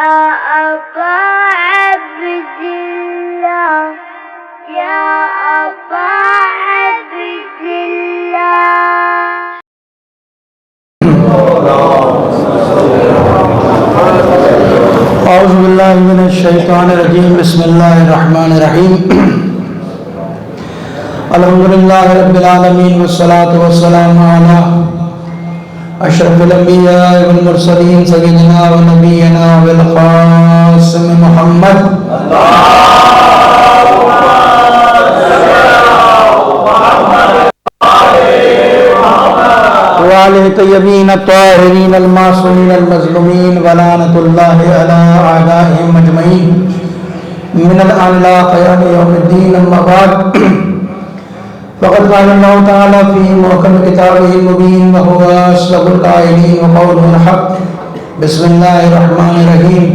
أبا عبد الله يا أبا عبد الله. أعوذ بالله من الشيطان الرجيم. بسم الله الرحمن الرحيم. الحمد لله رب العالمين والصلاة والسلام على أشرف الأنبياء والمرسلين سيدنا ونبينا والقاسم محمد وآله الطيبين الطاهرين المعصومين المظلومين ولعنة الله على أعدائهم أجمعين من الآن إلى قيام يوم الدين. أما بعد فقد قال الله تعالى في محكم كتابه المبين وهو أصدق القائلين وقوله الحق. بسم الله الرحمن الرحيم.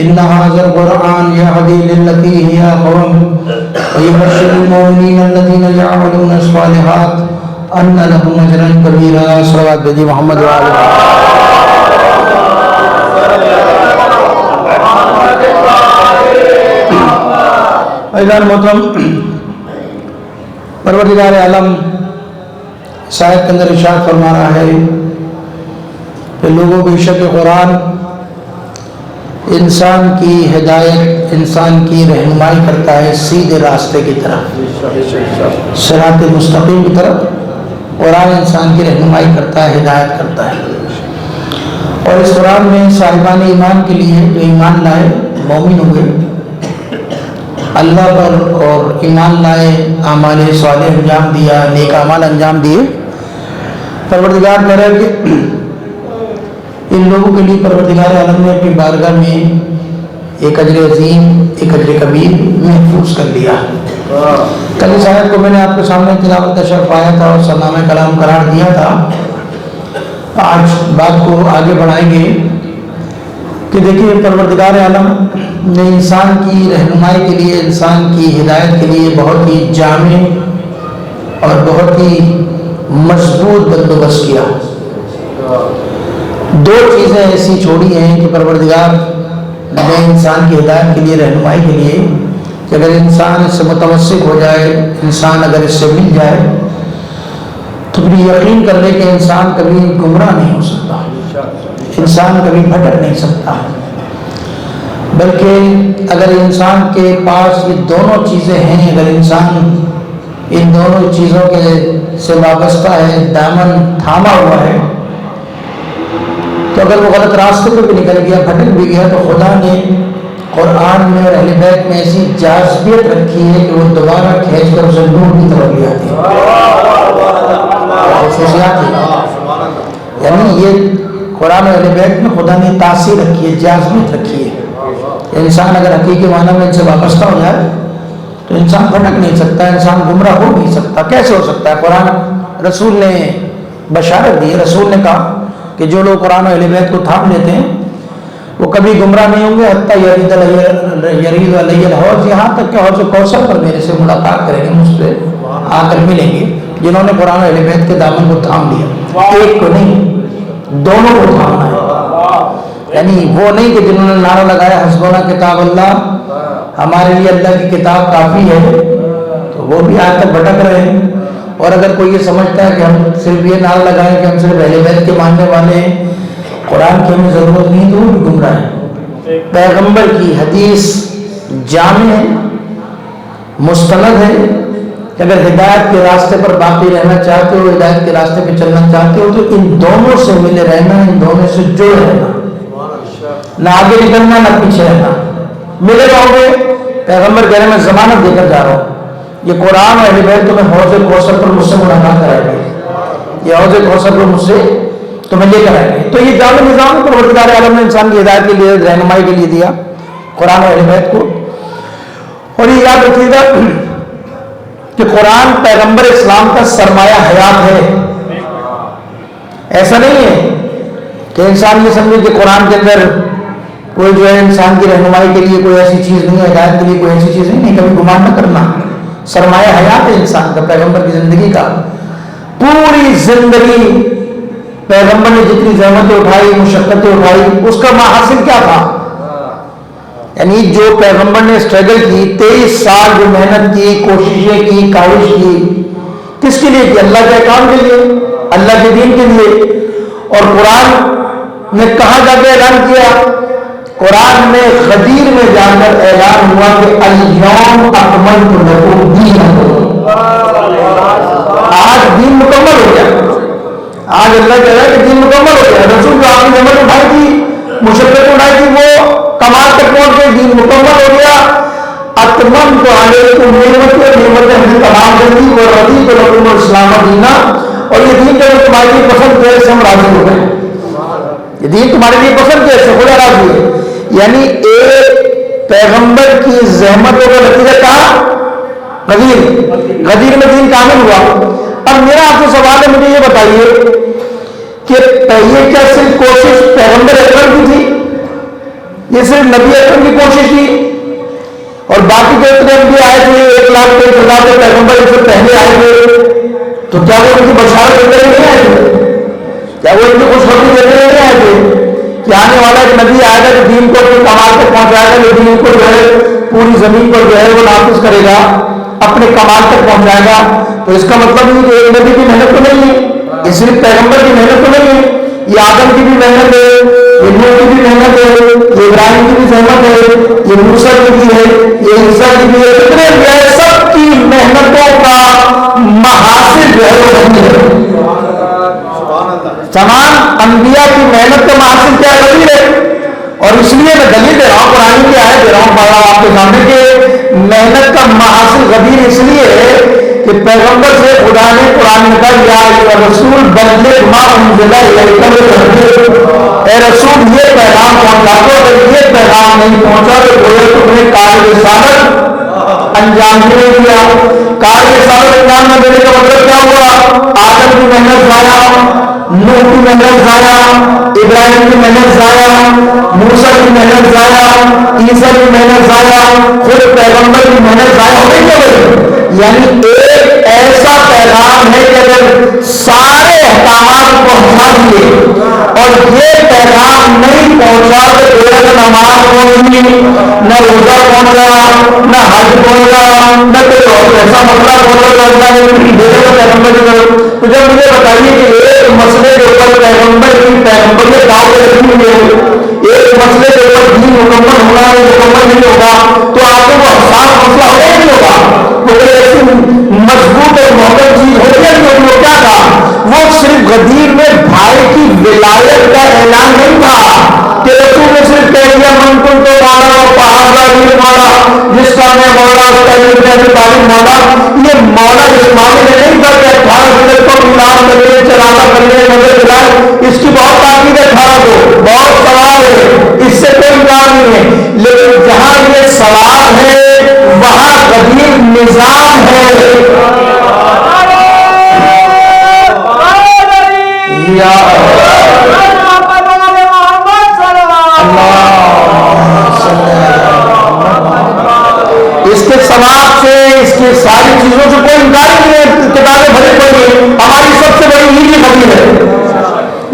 إن هذا القرآن يهدي للتي هي أقوم ويبشر المؤمنين الذين يعملون الصالحات أن لهم أجرا كبيرا. صلوات بجی محمد وآلہ. عزیزان محترم، پروردگار عالم اس آیت کے اندر ارشاد فرما رہا ہے کہ لوگوں بے شک قرآن انسان کی ہدایت، انسان کی رہنمائی کرتا ہے سیدھے راستے کی طرف، صراط مستقیم کی طرف. قرآن انسان کی رہنمائی کرتا ہے، ہدایت کرتا ہے. اور اس قرآن میں صاحبان ایمان کے لیے جو ایمان لائے، مومن ہوئے، اللہ پر اور ایمان لائے، اعمال صالح انجام دیا، نیک اعمال انجام دیے، پروردگار کہہ رہا ہے کہ ان لوگوں کے لیے پروردگار عالم نے اپنی بارگاہ میں ایک اجر عظیم، ایک اجر کبیر محفوظ کر لیا. کل اس آیت کو میں نے آپ کے سامنے تلاوت کا شرف آیا تھا اور سرنامہ کلام قرار دیا تھا. آج بات کو آگے بڑھائیں گے کہ دیکھیے پروردگار عالم نے انسان کی رہنمائی کے لیے، انسان کی ہدایت کے لیے بہت ہی جامع اور بہت ہی مضبوط بندوبست کیا. دو چیزیں ایسی چھوڑی ہیں کہ پروردگار نے انسان کی ہدایت کے لیے، رہنمائی کے لیے، کہ اگر انسان اس سے متمسک ہو جائے، انسان اگر اس سے مل جائے تو پھر یقین کر لے کہ انسان کبھی گمراہ نہیں ہو سکتا، انسان کبھی بھٹک نہیں سکتا. بلکہ اگر انسان کے پاس یہ دونوں چیزیں ہیں، اگر انسان ان دونوں چیزوں کے سے وابستہ ہے، دامن تھاما ہوا ہے، تو اگر وہ غلط راستے پہ بھی نکل گیا، بھٹک بھی گیا، تو خدا نے قرآن میں اور اہل بیت میں ایسی جاذبیت رکھی ہے کہ وہ دوبارہ کھینچ کر اسے نور کی طرف لے آتی ہے. خصوصیات ہے، یعنی یہ قرآن اور اہل بیت میں خدا نے تاثیر رکھی ہے، جاذبیت رکھی ہے. انسان اگر حقیقی معنی میں ان سے وابستہ ہو جائے تو انسان بھٹک نہیں سکتا، انسان گمراہ ہو نہیں سکتا. کیسے ہو سکتا ہے؟ قرآن رسول نے بشارت دی ہے. رسول نے کہا کہ جو لوگ قرآن و اہل بیت کو تھام لیتے ہیں وہ کبھی گمراہ نہیں ہوں گے حتیٰ یرید علیہ الحوض، یہاں تک کہ حوض کوثر پر میرے سے ملاقات کریں گے، مجھ سے آ کر ملیں گے جنہوں نے قرآن و اہل بیت کے دامن کو تھام لیا. ایک کو نہیں، دونوں کو تھامنا ہے. یعنی وہ نہیں کہ جنہوں نے نعرہ لگایا حسبنا کتاب اللہ، ہمارے لیے اللہ کی کتاب کافی ہے، تو وہ بھی آج تک بھٹک رہے ہیں. اور اگر کوئی یہ سمجھتا ہے کہ ہم صرف یہ نعرہ لگائیں کہ ہم صرف اہل بیت کے ماننے والے ہیں، قرآن کی ہمیں ضرورت نہیں، تو وہ بھی گمراہ ہے. پیغمبر کی حدیث جامع ہے، مستند ہے کہ اگر ہدایت کے راستے پر باقی رہنا چاہتے ہو، ہدایت کے راستے پہ چلنا چاہتے ہو، تو ان دونوں سے ملے رہنا، ان دونوں سے جڑے رہنا، نہ آگے نکلنا نہ پیچھے رہنا. ملے رہو گے. پیغمبر کہہ رہے میں ضمانت دے کر جا رہا ہوں، یہ قرآن اور اہل بیت تمہیں حوض کوثر پر مجھ سے ملاقات کرائے گے، یہ حوض کوثر پر مجھ سے تمہیں لے کر آئیں گے. تو یہ جامع نظام پروردگار عالم نے انسان کی ہدایت کے لیے، رہنمائی کے لیے دیا قرآن اور اہل بیت کو. اور یہ یاد رکھیے گا کہ قرآن پیغمبر اسلام کا سرمایہ حیات ہے. ایسا نہیں ہے کہ انسان یہ سمجھے کہ قرآن کے اندر کوئی جو ہے انسان کی رہنمائی کے لیے کوئی ایسی چیز نہیں ہے، ہدایت کے لیے کوئی ایسی چیز نہیں. کبھی گمان نہ کرنا، سرمایہ حیات ہے انسان کا، پیغمبر کی زندگی کا. پوری زندگی پیغمبر نے جتنی زحمتیں اٹھائی، مشقتیں اٹھائی، اس کا ماحصل کیا تھا؟ یعنی جو پیغمبر نے اسٹرگل کی 23 سال جو محنت کی، کوششیں کی، کاوش کی، کس کے لیے کی؟ اللہ کے احکام کے لیے، اللہ کے دین کے لیے۔ اور قرآن نے کہاں جا کے اعلان کیا؟ قرآن میں غدیر میں جا کر اعلان ہوا کہ الیوم اکملت لکم دینکم، آج دین مکمل ہو گیا۔ آج اللہ کہہ رہا ہے کہ دین مکمل ہو گیا۔ رسول جو آپ نے زحمت اٹھائی تھی، مشقت اٹھائی تھی، وہ کمال تک پہنچ گئی، دین مکمل ہو گیا۔ اتممت علیکم نعمتی، نعمتیں ہمیں تمام کر دی، ورضیت لکم الاسلام دینا، اور یہ دین جو تمہارے لیے پسند کیا سے ہم راضی ہو گئے۔ یہ دین تمہارے لیے پسند کیا سے خدا راضی ہے۔ یعنی ایک پیغمبر کی زحمتوں کا نتیجہ کہا؟ غدیر، غدیر میں دین کامل ہوا۔ اب میرا آپ سے سوال ہے، مجھے یہ بتائیے کہ یہ کیا صرف کوشش پیغمبر اکرم کی تھی؟ یہ صرف نبی اکرم کی کوشش تھی؟ اور باقی جو اتنے انبیاء آئے تھے 1,23,000 کے پیغمبر اس سے پہلے آئے تھے، تو کیا وہ ان کی بشارت دیتے ہوئے نہیں آئے تھے؟ کیا وہ ان کی خوشخبری دیتے ہوئے نہیں آئے تھے کہ آنے والا ایک نبی آئے گا جو دین کو اپنے کمال تک پہنچائے گا، جو دین کو جو ہے پوری زمین پر جو ہے وہ نافذ کرے گا، اپنے کمال تک پہنچائے گا؟ تو اس کا مطلب یہ کہ ایک نبی کی محنت تو نہیں ہے، یہ صرف پیغمبر کی محنت تو نہیں ہے، یہ آدم کی بھی محنت ہے، یہ نوح کی بھی محنت ہے، یہ ابراہیم کی بھی زحمت ہے، یہ موسیٰ کی بھی ہے، یہ عیسیٰ کی بھی ہے، اتنے انبیاء سب کی محنتوں کا محاصل جو ہے وہ وہی ہے۔ تمام انبیاء کی محنت کا محاصل کیا غدیر ہے؟ اور اس لیے میں دلیل دے رہا ہوں، قرآن کی آیت دے رہا ہوں پڑھ رہا ہوں آپ کے سامنے کہ محنت کا محاصل غدیر اس لیے ہے کہ پیغمبر سے خدا نے قرآن میں کہا یا رسول بلغ ما انزل الیک من ربک، اے رسول یہ پیغام پہنچا دو، اگر یہ پیغام نہیں پہنچا تو گویا تمہیں کار رسالت انجام نہیں دیا۔ کار رسالت انجام نہ دینے کا مطلب کیا ہوا؟ آدم کی محنت ضائع، نوح کی محنت ضائع، ابراہیم کی محنت ضائع، موسیٰ کی محنت ضائع، عیسیٰ کی محنت ضائع، خود پیغمبر کی محنت ضائع ہو گئی۔ یعنی ایک ایسا پیغام ہے کہ اگر سارے احکامات پہنچا دیے اور یہ پیغام نہیں پہنچا تو نہ نماز پہنچی، نہ روزہ پہنچا، نہ حج پہنچا، نہ کوئی اور ایسا مسئلہ پہنچا پیغمبر کی طرف۔ تو جب مجھے بتائیے کہ ایک مسئلے کے اوپر پیغمبریت داؤ پہ رکھی ہوئی ہے، ایک مسئلے کے اوپر دین مکمل ہونا ہے مکمل نہیں ہوگا، تو آپ کو وہ حساس مسئلہ ہوگا نہیں ہوگا؟ وہ ایسی مضبوط اور محکم چیز ہوتی ہے کہ وہ کیا تھا؟ وہ صرف غدیر میں بھائی کی ولایت کا اعلان نہیں تھا کہ رسول نے صرف کہہ دیا من کن تو مولا اور پہاڑا مولا، جس کا میں مولا اس کا تعلیم مولا۔ یہ مولا اس معاملے میں نہیں تھا کہ 18 سال کو ملاد کرنے چلانا کرنے نظر چلائے، اس کی بہت تاکید ہے، 18 کو بہت سوال ہے، اس سے کوئی انکار نہیں ہے، لیکن جہاں یہ سوال ہے وہاں غدیر نظام ہے۔ اس کے ثواب سے، اس کی ساری چیزوں سے کوئی انکار نہیں ہے، کتابیں بھری پڑی ہیں، ہماری سب سے بڑی نیکی غدیر ہے،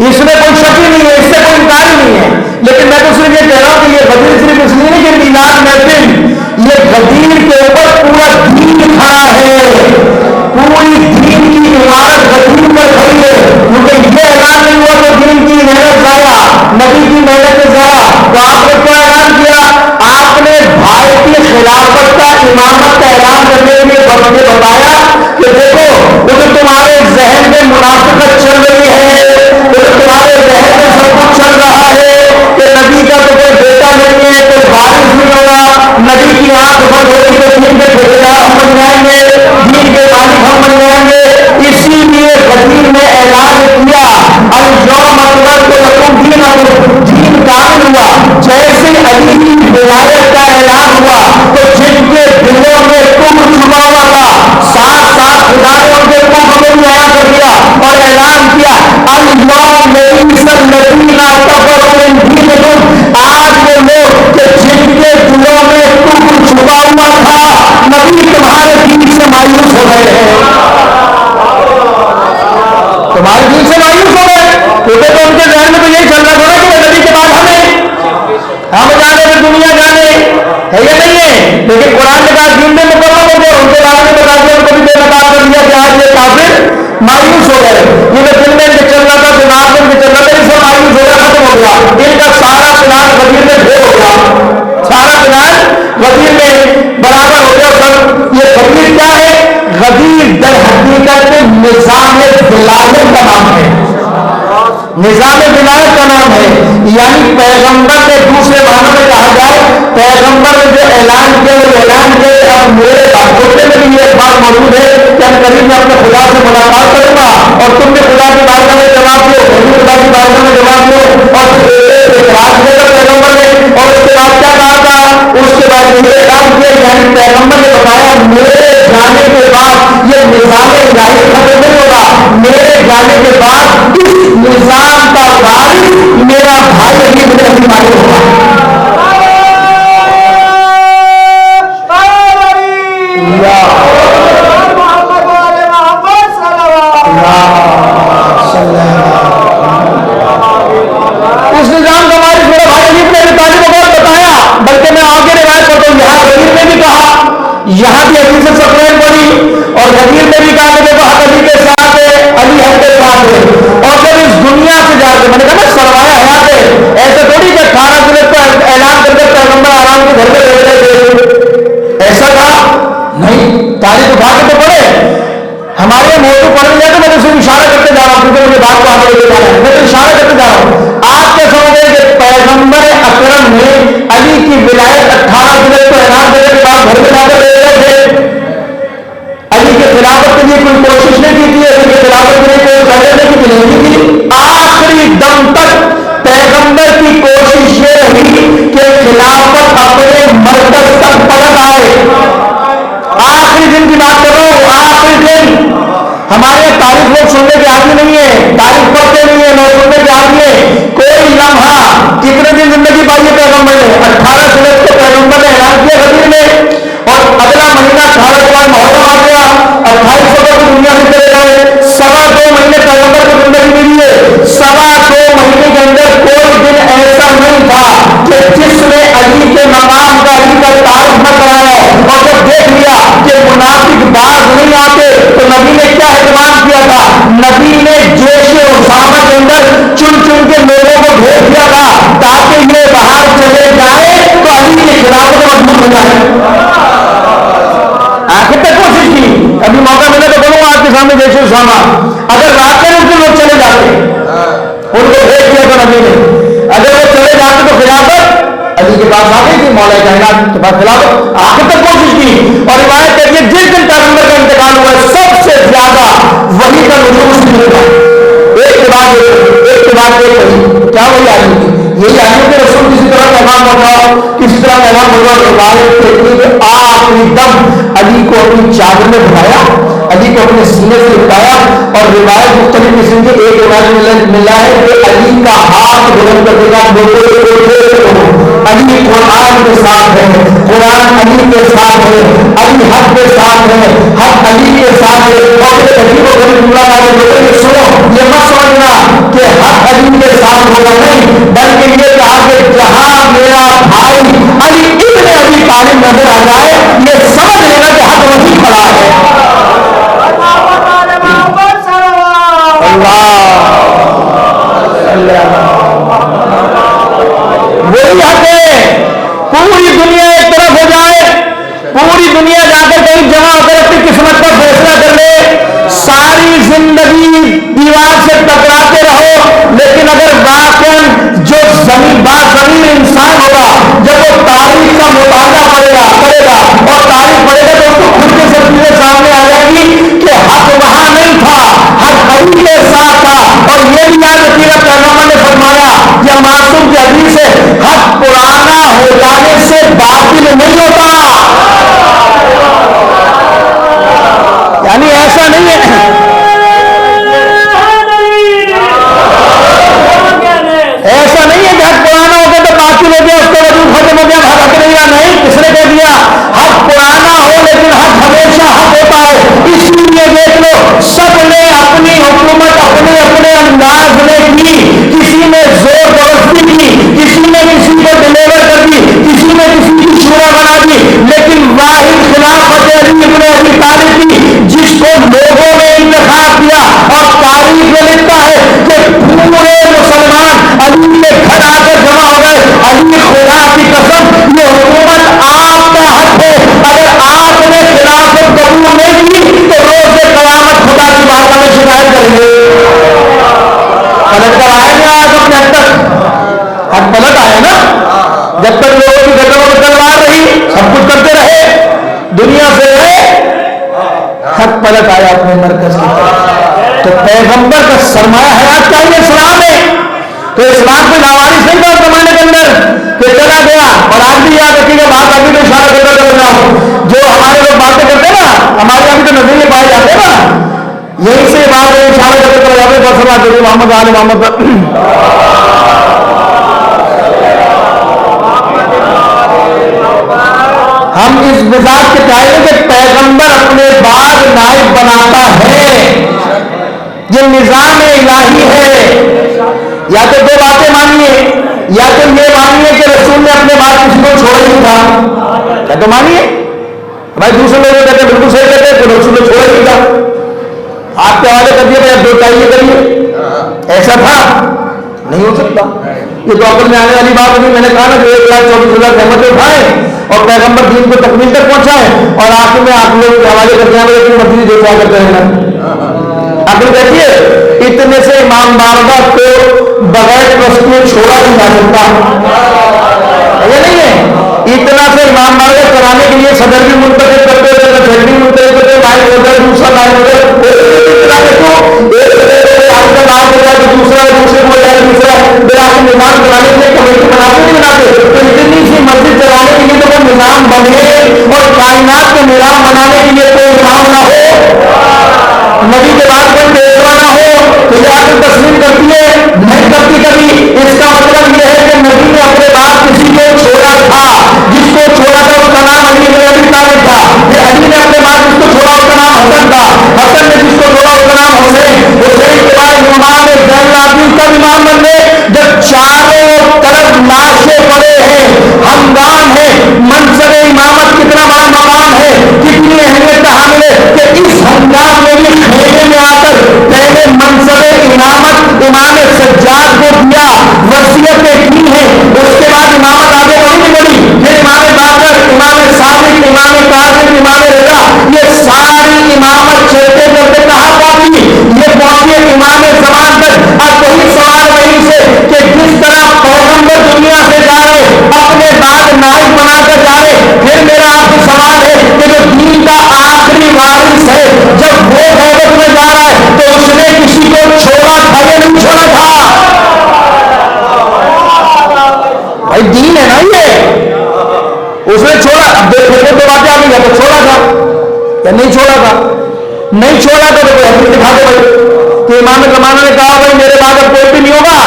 اس میں کوئی شک ہی نہیں ہے، اس سے کوئی انکار ہی نہیں ہے۔ لیکن میں تو صرف یہ کہہ رہا ہوں کہ یہ غدیر صرف اس لیے نہیں کہ میلاد محفل، یہ غدیر کے اوپر پورا دین کھڑا ہے، پوری دین کی عمارت غدیر پر کھڑی ہے، کیونکہ یہ اعلان نہیں ہوا تو دین کی محنت ضائع، نبی کی محنت ضائع۔ تو آپ نے کیا اعلان کیا؟ آپ نے بھائی کی خلافت کا، امامت کا اعلان کرنے کے لیے بتایا کہ دیکھو وہ جو تمہارے ذہن میں منافقت چل رہی ہے، وہ جو تمہارے ذہن میں سب کچھ چل رہا ہے کہ نبی کا تو کوئی بیٹا نہیں ہے، کوئی وارث نہیں ہوگا، نبی کی آنکھ بند ہوگی تو دین کے ٹھیکیدار ہم بن جائیں گے، دین کے مالک ہم بن جائیں گے۔ اسی لیے غدیر نے اعلان کیا الیوم اکملت لکم دینکم، دین کامل ہوا۔ جیسے علی کی ولایت کا اعلان ہوا تو جن کے دلوں میں کفر چھپا ہوا تھا، ساتھ ساتھ خدا نے ان کے کفر کو بھی عیاں کر دیا اور اعلان کیا الیوم یئیس الذین کفروا من دینکم، آج وہ لوگ کہ جن کے دلوں میں کفر چھپا ہوا تھا، نبی تمہارے دین سے مایوس ہو گئے ہیں، تمہارے دین سے مایوس ہو گئے، کیونکہ تو ان کے ذہن میں تو یہی چل رہا تھا کہ نبی کے بعد ہم جانے، دنیا جانے، ہے یا نہیں ہے؟ لیکن قرآن نے کہا دین میں مکمل ہو گیا، ان کے بارے میں بتا دیا، ان کو بھی بے نقاب کر دیا کہ آج یہ کافر مایوس ہو گئے، یہ جو دل میں چل رہا تھا، دماغ میں چل رہا تھا، یہ سب مایوس ہو گیا، ختم ہو گیا، ان کا سارا پلان غدیر میں ڈھیر ہو گیا، سارا پلان غدیر میں برابر ہو گیا سب۔ یہ غدیر کیا ہے؟ غدیر در حقیقت نظام ولایت کا نام ہے، نظام ولایت کا نام ہے، یعنی پیغمبر کے دوسرے معنوں میں کہا جائے، پیغمبر نے جو اعلان کیا وہ اعلان کیا اب میرے بھگوتے میں بھی یہ بات موجود ہے کہ ہم قریب میں اپنے خدا سے ملاقات کروں گا اور تم نے خدا کی بارگاہ میں جواب دو، خدا کی بارگاہ میں جواب دو، اور اعتراض کیا تھا پیغمبر نے، اور اس کے بعد کیا کہا تھا؟ اس کے بعد یہ اعلان کیا، یعنی پیغمبر نے بتایا میرے جانے کے بعد یہ نظام الہی ختم نہیں ہوگا، میرے جانے کے بعد اس نظام کا وارث میرا بھائی علی بن ابی طالب ہوگا۔ اس نظام کا وارث میرا بھائی علی بن ابی طالب ہوگا بتایا، بلکہ میں آگے روایت پڑھتا ہوں، یہاں غدیر میں بھی کہا، یہاں بھی حدیث صفین پڑھی، اور غدیر میں بھی کہا کہ دیکھو حق علی کے ساتھ ہے، علی حق کے ساتھ ہے، اور جب اس دنیا سے جا کے میں نے کہا نا سرمایہ حیات ہے، ایسے تھوڑی کہ 18 ذوالحجہ کو اعلان کر کے پیغمبر آرام کے گھر میں رہ رہے تھے، ایسا کہا نہیں، تاریخ اٹھا کے تو پڑھے، ہمارے موضوع پڑھنے جائے تو میں تو صرف اشارہ کرتے جا رہا ہوں کیونکہ مجھے بات کو آگے لے جانا ہے، میں تو اشارہ کرتے جا رہا ہوں۔ آپ کیا سمجھے کہ پیغمبر اکرم نے علی کی ولایت 18 ذوالحجہ کو اعلان کرنے کے بعد گھر میں جا کر رہ رہے تھے؟ علی کے خلافت کے لیے کوئی کوشش نہیں کی تھی، علی کے خلافت کے لیے کوئی پہلے نہیں کی، آخری دم تک پیغمبر کی کوشش یہ رہی کہ خلافت اپنے مرکز تک پلٹ آئے۔ آخری دن کی بات کرو، آخری دن، ہمارے تاریخ لوگ سننے کے عادی نہیں ہے، تاریخ پڑھتے نہیں ہے، لوگ سننے کے عادی ہے، کوئی لمحہ کتنے دن زندگی پائی ہے پیغمبر نے؟ 18 ذوالحجہ کو پیغمبر نے اعلان کیا غدیر میں، اور اگلا مہینہ 18 کے بعد محرم آ گیا، 28 کو دنیا سے چلے گئے، 2.25 مہینے پیغمبر کو زندگی ملی ہے، 2.25 مہینے کے اندر کوئی دن ایسا نہیں تھا کہ جس نے علی کے مقام کا، علی کا تعارف نہ کرایا، اور جب دیکھ لیا کہ منافق باز نہیں آتے تو نبی نے کیا اہتمام کیا تھا؟ نبی نے جیش اسامہ کے اندر چن چن کے لوگوں کو بھیج دیا تھا تاکہ یہ باہر چلے جائے تو علی کے خلافت مضبوط ہو جائے۔ آخر تک کوشش کی، ابھی موقع ملے تو بولوں آپ کے سامنے جیش اسامہ، اگر راستے میں کے لوگ چلے جاتے ان کو بھیج دیا تھا نبی نے، اگر وہ چلے جاتے تو خلافت علی کے پاس آ گئی تھی، مولا کائنات کے پاس خلافت، آخر تک کوشش کی، اور روایت کہتی ہے جس دن پیغمبر کا انتقال ہوا ہے سب سے زیادہ وحی کا نزول اس دن ہوا، ایک کے بعد ایک کیا وہی آدمی تھی، یہی آدمی کے رسول کسی طرح پیغام ہوگا، کسی طرح پیغام ہوگا، روایت کہتی ہے کہ آخری دم علی کو اپنی چادر میں بٹھایا، علی کو اپنے سینے سے لٹایا، اور روایت مختلف قسم کی، ایک روایت ملا ہے کہ علی کا ہاتھ بلند کر دے گا، علی قرآن کے ساتھ ہے، قرآن علی کے ساتھ ہے، علی حق کے ساتھ ہے، حق علی کے ساتھ ہے، اور علی کو غریب اللہ والے لوگوں نے سنو، یہ مت سمجھنا کہ حق علی کے ساتھ ہوگا نہیں، بلکہ یہ کہا کہ جہاں میرا بھائی علی ابن ابی طالب نظر آ جائے یہ سمجھ لینا کہ حق وہی کھڑا ہے۔ وہی حق ہے، پوری دنیا ایک طرف ہو جائے، پوری دنیا جا کر کہیں جمع ہو کر اپنی قسمت کا فیصلہ کر لے، ساری زندگی دیوار سے ٹکراتے رہو، لیکن اگر واقعاً جو زمین انسان ہوگا پلٹ آیا اپنے مرکز کی طرف. تو پیغمبر کا سرمایہ حیات چاہیے اسلام میں. تو اسلام کوئی لاوارث نہیں تھا اس زمانے کے اندر کہ چلا گیا. اور آج بھی یاد رکھیے گا بات ابھی تو اشارہ کرتا چلنا ہوں. جو ہمارے لوگ باتیں کرتے ہیں نا, ہمارے یہاں بھی تو نظریے پائے جاتے ہیں نا, یہی سے بات اشارہ کرتے چلا جاتے ہیں. بس اللہ محمد آل محمد. ہم اس مزاج کے قائل ہیں کہ پیغمبر اپنے بعد نائب بناتا ہے. یہ نظام الہی ہے. یا تو دو باتیں مانیے, یا تو یہ مانیے کہ رسول نے اپنے بعد کسی کو چھوڑا نہیں تھا. یا تو مانیے بھائی دوسرے لوگ کہتے ہیں بالکل صحیح کہتے ہیں کہ رسول نے چھوڑا نہیں تھا. آپ کے حوالے کر دیے اب دو چاہیے کریے. ایسا تھا نہیں ہو سکتا. یہ تو عقل میں آنے والی بات نہیں. میں نے کہا نا کہ 1,24,000 رحمتیں اٹھائیں اور پیغمبر دین کو تکمیل تک پہنچائیں, اور آخر میں آپ لوگ کے حوالے کرتے ہیں کہ مرضی جو چاہ کرتے ہیں. عقل کہتی ہے اتنے سے امام بارگاہ کو بغیر رسول چھوڑا نہیں جا سکتا. یہ نہیں ہے اتنا سے امام بارگاہ کرانے کے لیے صدر بھی منتخب کرتے ہوئے جج بھی منتخب کرتے لائن وغیرہ دوسرا لائن نظام چلانے کے لیے کمیٹی بناتے نہیں بناتے. تو اتنی سی مسجد چلانے کے لیے تو وہ نظام بنے, اور کائنات کے نظام بنانے کے لیے کوئی امام نہ ہو, نبی کے بعد کوئی پیشوا نہ ہو, تو یہ آخر تسلیم کرتی ہے نہیں کرتی کبھی. اس کا مطلب یہ ہے کہ نبی نے اپنے بعد کسی کو چھوڑا تھا. جس کو چھوڑا تھا اس کا نام علی بن ابی طالب تھا. پھر علی نے اپنے بعد جس کو چھوڑا اس کا نام حسن تھا. حسن نے جس کو چھوڑا اس کا نام حسین. حسین کے بعد امام زین العابدین کا امام بن گئے. جب چاروں طرف لاشیں پڑے ہیں, ہنگام ہے, منصب امامت کتنا بڑا مقام ہے, کتنی اہمیت کا حامل ہے, کہ اس ہنگام میں بھی خیمے میں آ کر پہلے منصب امامت امام سجاد کو دیا, وصیتیں کی ہیں. اس کے بعد امامت آگے بڑھی نہیں بڑھی. پھر امام باقر, امام صادق, امام کاظم, امام رضا, یہ ساری امامت چلتے چلتے کہاں پہنچی؟ یہ پہنچی امام زمان تک. اب وہی سوال وہی سے کہ جس طرح پیغمبر دنیا سے جا رہے اپنے بعد نائب بنا کر جا رہے, پھر میرا آپ سے سوال ہے کہ جو دین کا آخری وارث ہے جب وہ غیبت میں جا رہا ہے تو اس نے کسی کو چھوڑا تھا یا نہیں چھوڑا تھا؟ بھائی دین ہے نا یہ, اس نے چھوڑا. اب دیکھو تو باتیں آ گئی, تو چھوڑا تھا یا نہیں چھوڑا تھا؟ نہیں چھوڑا تھا تو کوئی حدیث دکھا دے بھائی کہ امام زمانہ نے کہا بھائی میرے بعد اب کوئی بھی نہیں ہوگا,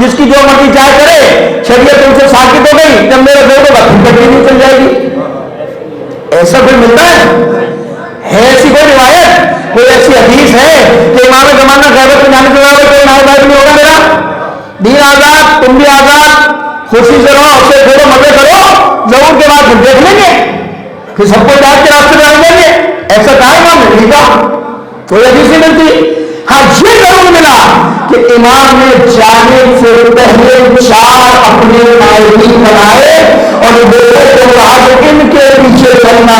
جس کی جو مرضی چاہے کرے, شریعت ان سے ساکت ہو گئی, جب میرا دور ہوگا پھر تک نہیں چل جائے گی. ایسا کوئی ملتا ہے ایسی کوئی روایت, کوئی ایسی حدیث ہے کہ امام زمانہ غیبت میں جانے کے بعد کوئی نائب نہیں ہوگا؟ میرا دین آزاد, تم بھی آزاد, خوشی سے رہو, اس سے پھرو, مزے کرو, ضرور کے بعد پھر دیکھ لیں گے, پھر سب کو جاگ کے راستے میں آ جائیں گے. ایسا کہا امام نے نہیں کہا, کوئی حدیث نہیں ملتی. ہاں یہ ضرور ملا کہ امام نے جانے سے پہلے 4 اپنے نائبین بنائے اور لوگوں کو کہا کہ ان کے پیچھے چلنا.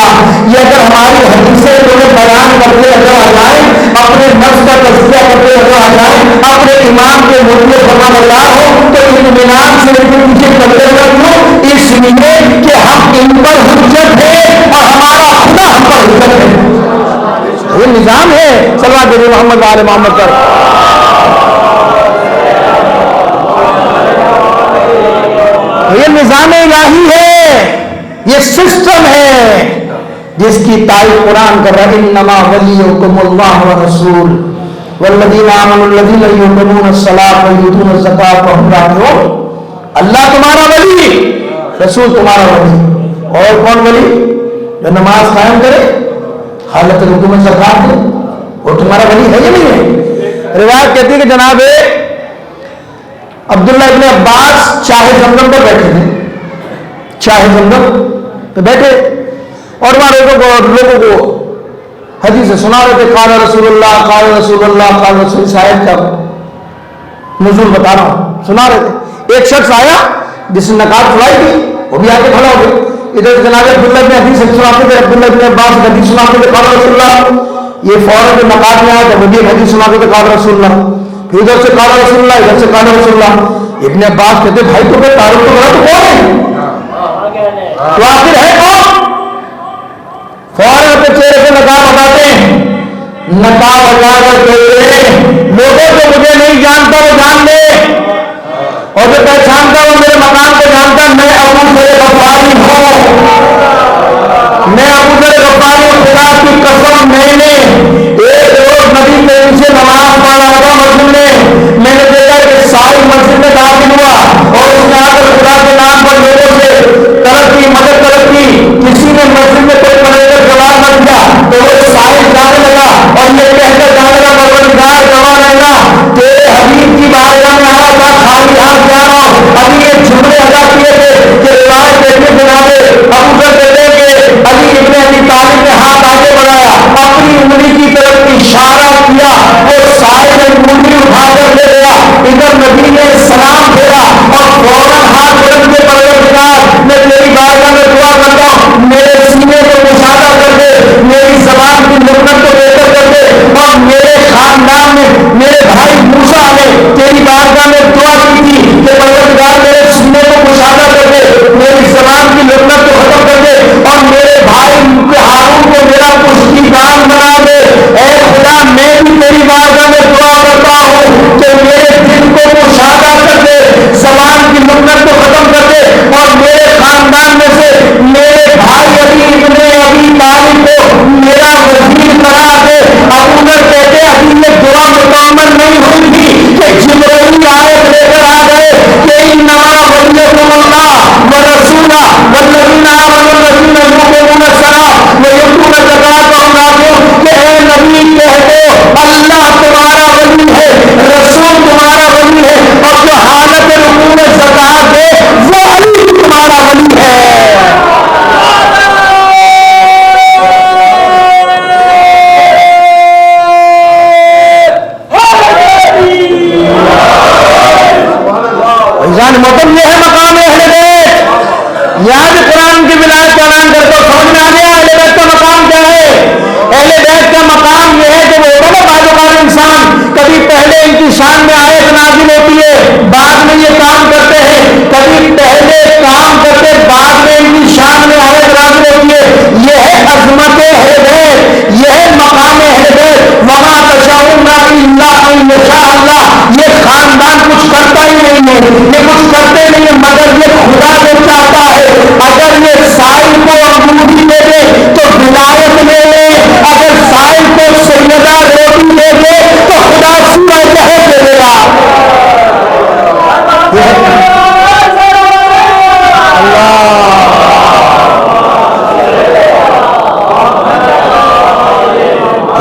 یہ اگر ہماری حدیثیں تمہیں بیان کرتے اگر آ جائیں, اپنے نفس کا تذکیہ کرتے اگر آ جائیں, اپنے امام کے مطلع فرمانبردار ہو تو اطمینان سے ان کے پیچھے چلتے رکھو, اس لیے کہ ہم ان پر حجت ہے اور ہمارا خدا ہم پر حجت ہے. یہ نظام ہے. صلوات محمد آل محمد پر. یہ نظام الہی ہے, یہ سسٹم ہے جس کی تعریف قرآن کر رہا ہے. انما ولیکم اللہ ورسول والذین آمنوا الذین یقیمون الصلاۃ ویؤتون الزکاۃ وهم راکعون. اللہ تمہارا ولی, رسول تمہارا ولی. اور کون ولی؟ جو نماز قائم کرے, حالت رکوع میں زکات دے, وہ تمہارا ولی ہے یا نہیں ہے؟ روایت کہتی ہے کہ جناب عبداللہ ابن عباس چاہے زمزم پر بیٹھے تھے, چاہے زمزم پہ بیٹھے, اور وہاں لوگوں کو حدیث سنا رہے تھے. قال رسول اللہ, قال رسول اللہ, قال رسول. صاحب کا نزول بتا رہا ہوں, سنا رہے تھے. ایک شخص آیا جس نے نقاب چھڑائی تھی, وہ بھی آگے کھڑا ہو گیا. ادھر جناب عبداللہ ابن حدیث سناتے تھے, عبداللہ ابن عباس حدیث سناتے تھے قال رسول اللہ. یہ فوراً جو نقاب میں آیا تو وہ بھی حدیث سناتے تھے قال رسول اللہ. پھر ادھر سے قال رسول اللہ, ادھر سے قال رسول اللہ. ابن عباس کہتے بھائی تو پھر تعارف تو بڑا تو کون ہے, تو آخر ہے کون؟ فوراً اپنے چہرے سے نقاب ہٹاتے ہیں, نقاب ہٹا کر کہتے ہیں لوگوں کو مجھے نہیں جانتا وہ جان لے، اور جو پہچانتا وہ میرے مقام کو جانتا، میں ابو ذر غفاری ہوں، میں ابو ذر غفاری ہوں۔ خدا کی قسم میں نے ایک روز نبی کریم سے نماز پڑھ رہا تھا مسجد میں نے دیکھا کہ ساری مسجد میں داخل ہوا اور اس نے آ کر خدا کے نام پر لوگوں سے طلب کی، مدد طلب کی۔ کسی نے مسجد میں کوئی پڑھ کر جواب نہ دیا تو وہ سائل جانے لگا اور یہ کہہ کر جانے لگا پروردگار گواہ رہنا تیرے حبیب کی بارگاہ میں آیا تھا خالی ہاتھ جا رہا ہوں۔ ابھی یہ جملے ادا کیے تھے کہ روایت دیکھنے جنابے ابو ذر کہتے ہیں کہ علی ابن ابی طالب نے ہاتھ آگے بڑھایا، اپنی انگلی کی طرف اشارہ کیا، وہ سائل نے انگلی اٹھا کر لے گیا، ادھر نبی نے سلام پھیرا اور فوراً ہاتھ بلند کے پروردگار میں تیری بارگاہ میں دعا کرتا ہوں میرے سینے کو کشادہ کر دے، میری زبان کی لکنت کو بہتر کر دے، اور میرے خاندان میں میرے بھائی موسیٰ نے تیری بارگاہ میں دعا کی تھی کہ پروردگار میرے سینے کو کشادہ کر دے، میری زبان کی لکنت کو ختم کر دے، اور میرے بھائی ہارون کو میرا پشتیبان بنا دے۔ اے خدا میں بھی تیری بارگاہ میں دعا کرتا ہوں کہ میرے دل کو کشادہ کر دے، زبان کی لکنت کو ختم کر دے، اور میرے خاندان میں سے میرے بھائی علی ابن ابی طالب کو میرا وزیر قرار دے۔ ابو ذر کہتے ابھی یہ دعا مکمل نہیں ہوئی تھی کہ جبرائیل آیت لے کر آ گئے کہ انما ولیکم اللہ ورسولہ والذین آمنوا الذین یقیمون الصلاۃ ویؤتون الزکاۃ وهم راجعون، کہ اے نبی کہہ دو اللہ تمہارا ولی ہے، رسول تمہارا ولی ہے، اور جو حالت رکوع میں زکات دے وہ علی تمہارا ولی ہے۔ محتم یہ ہے مقام اہل بیت، یہاں بھی قرآن کی ولایت کا اعلان کرتے ہو، سمجھ میں آ گیا اہل بیت کا مقام کیا ہے؟ اہل بیت کا مقام یہ ہے کہ وہ بڑا باجوار انسان کبھی پہلے ان کی شان میں آیت نازل ہوتی ہے بعد میں یہ کام کرتے ہیں، کبھی پہلے کام کرتے بعد میں ان کی شان میں آیت نازل ہوتی ہے۔ یہ ہے عظمت اہل بیت، یہ ہے مقام اہل بیت۔ وما تشاءون الا ان یشاء اللہ، یہ خاندان کچھ کرتا ہی نہیں ہے، یہ کچھ کرتے نہیں ہیں مگر یہ خدا جو چاہتا ہے۔ اگر یہ سائل کو انگوٹھی دے دے تو ولایت لے لے، اگر سائل کو سیدہ روٹی دے دے تو خدا سورہ جہر دے دے گا۔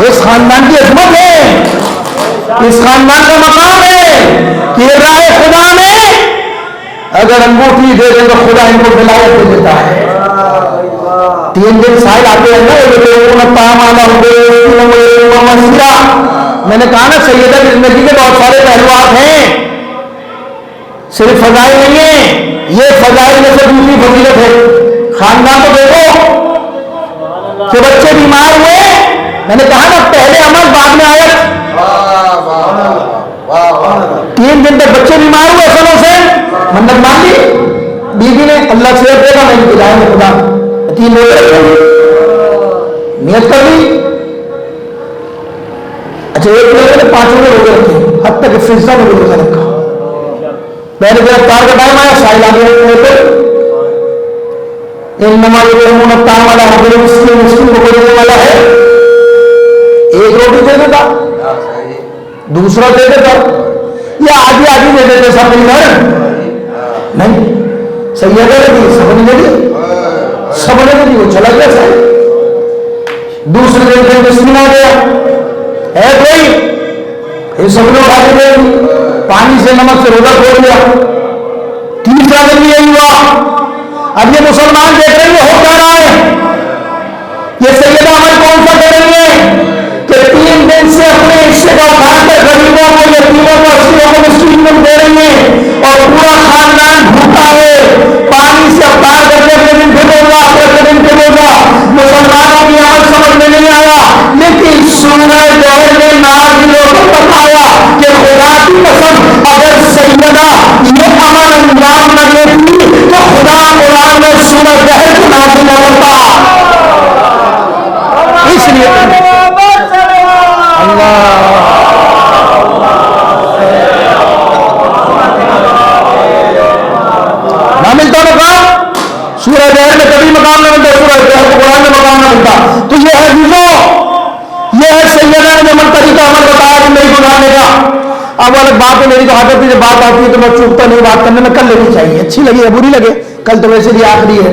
اس خاندان کی عظمت ہے، اس خاندان کا مقام ہے کہ راہ خدا میں اگر انگوٹھی دے دیں تو خدا ان کو ولایت دے دیتا ہے۔ 3 دن سائل آتے ہیں نا، میں نے کہا نا سیدہ کی زندگی کے بہت سارے پہلوات ہیں، صرف فضائل نہیں ہے، یہ فضائل میں سے دوسری فضیلت ہے۔ خاندان کو دیکھو کہ بچے بیمار ہوئے، میں نے کہا نا پہلے عمل بعد میں آیت۔ 3 دن تک بچے بیمار ہوئے، سنوں سے منت مان لی، بیوی نے اللہ سے دے گا میں انتظار میں خدا 3 روزے نیت کر لی۔ اچھا 1 روزے نے 5 روزے رکھے، حد تک فضا میں روزہ رکھا۔ پہلے گرفتار کا ٹائم آیا، سائل آ گئے انما یطعمون الطعام علی حب مسکین، مسکین کو دینے والا ہے، 1 روٹی دے دیتا، دوسرا دے دیتا، یا آدھی آدھی دے دیتے سب مل کر، نہیں سیدہ نے دی، سب نے دے دی، سب نے دے دی، وہ چلا گیا سائل۔ دوسرے دن پھر مسکین آ گیا، ہے کوئی، پھر سب نے اٹھا کے دے دی، پانی سے نمک سے روزہ کھول لیا۔ تیسرا دن بھی یہی ہوا۔ اب یہ مسلمان دیکھ رہے ہیں ہو کیا رہا ہے، یہ سیدہ عمل کون سا کریں گے کہ 3 دن سے اپنے حصے کا اٹھا کر غریبوں کو، یتیموں کو، اسیروں کو، مسکینوں کو دے رہی ہیں، اور پورا خاندان بھوکا ہے، پانی سے افطار کرنے کے دن پھر ہوگا، اپنے دن پھر ہوگا۔ مسلمانوں کی عمل سمجھ میں نہیں آیا، لیکن سورہ جوہر نے نازل ہو کر بتایا کہ خدا کی قسم اگر سیدہ یہ عمل انجام نہ دیتی تو خدا قرآن میں سورہ جوہر کو نازل نہ کرتا۔ اس لیے سورہ زہر میں کبھی مقام نہ ملتا، سورہ زہر کو قرآن میں مقام نہ ملتا. تو یہ ہے حفظو، یہ ہے سیدہ نے جو من طریقہ عمل بتایا کہ میری گزارنے کا. اب الگ بات ہے میری تو عادت ہے، جب بات آتی ہے تو میں چوکتا نہیں، بات کرنے میں کر لینی چاہیے، اچھی لگے یا بری لگے، کل تو ویسے بھی آخری ہے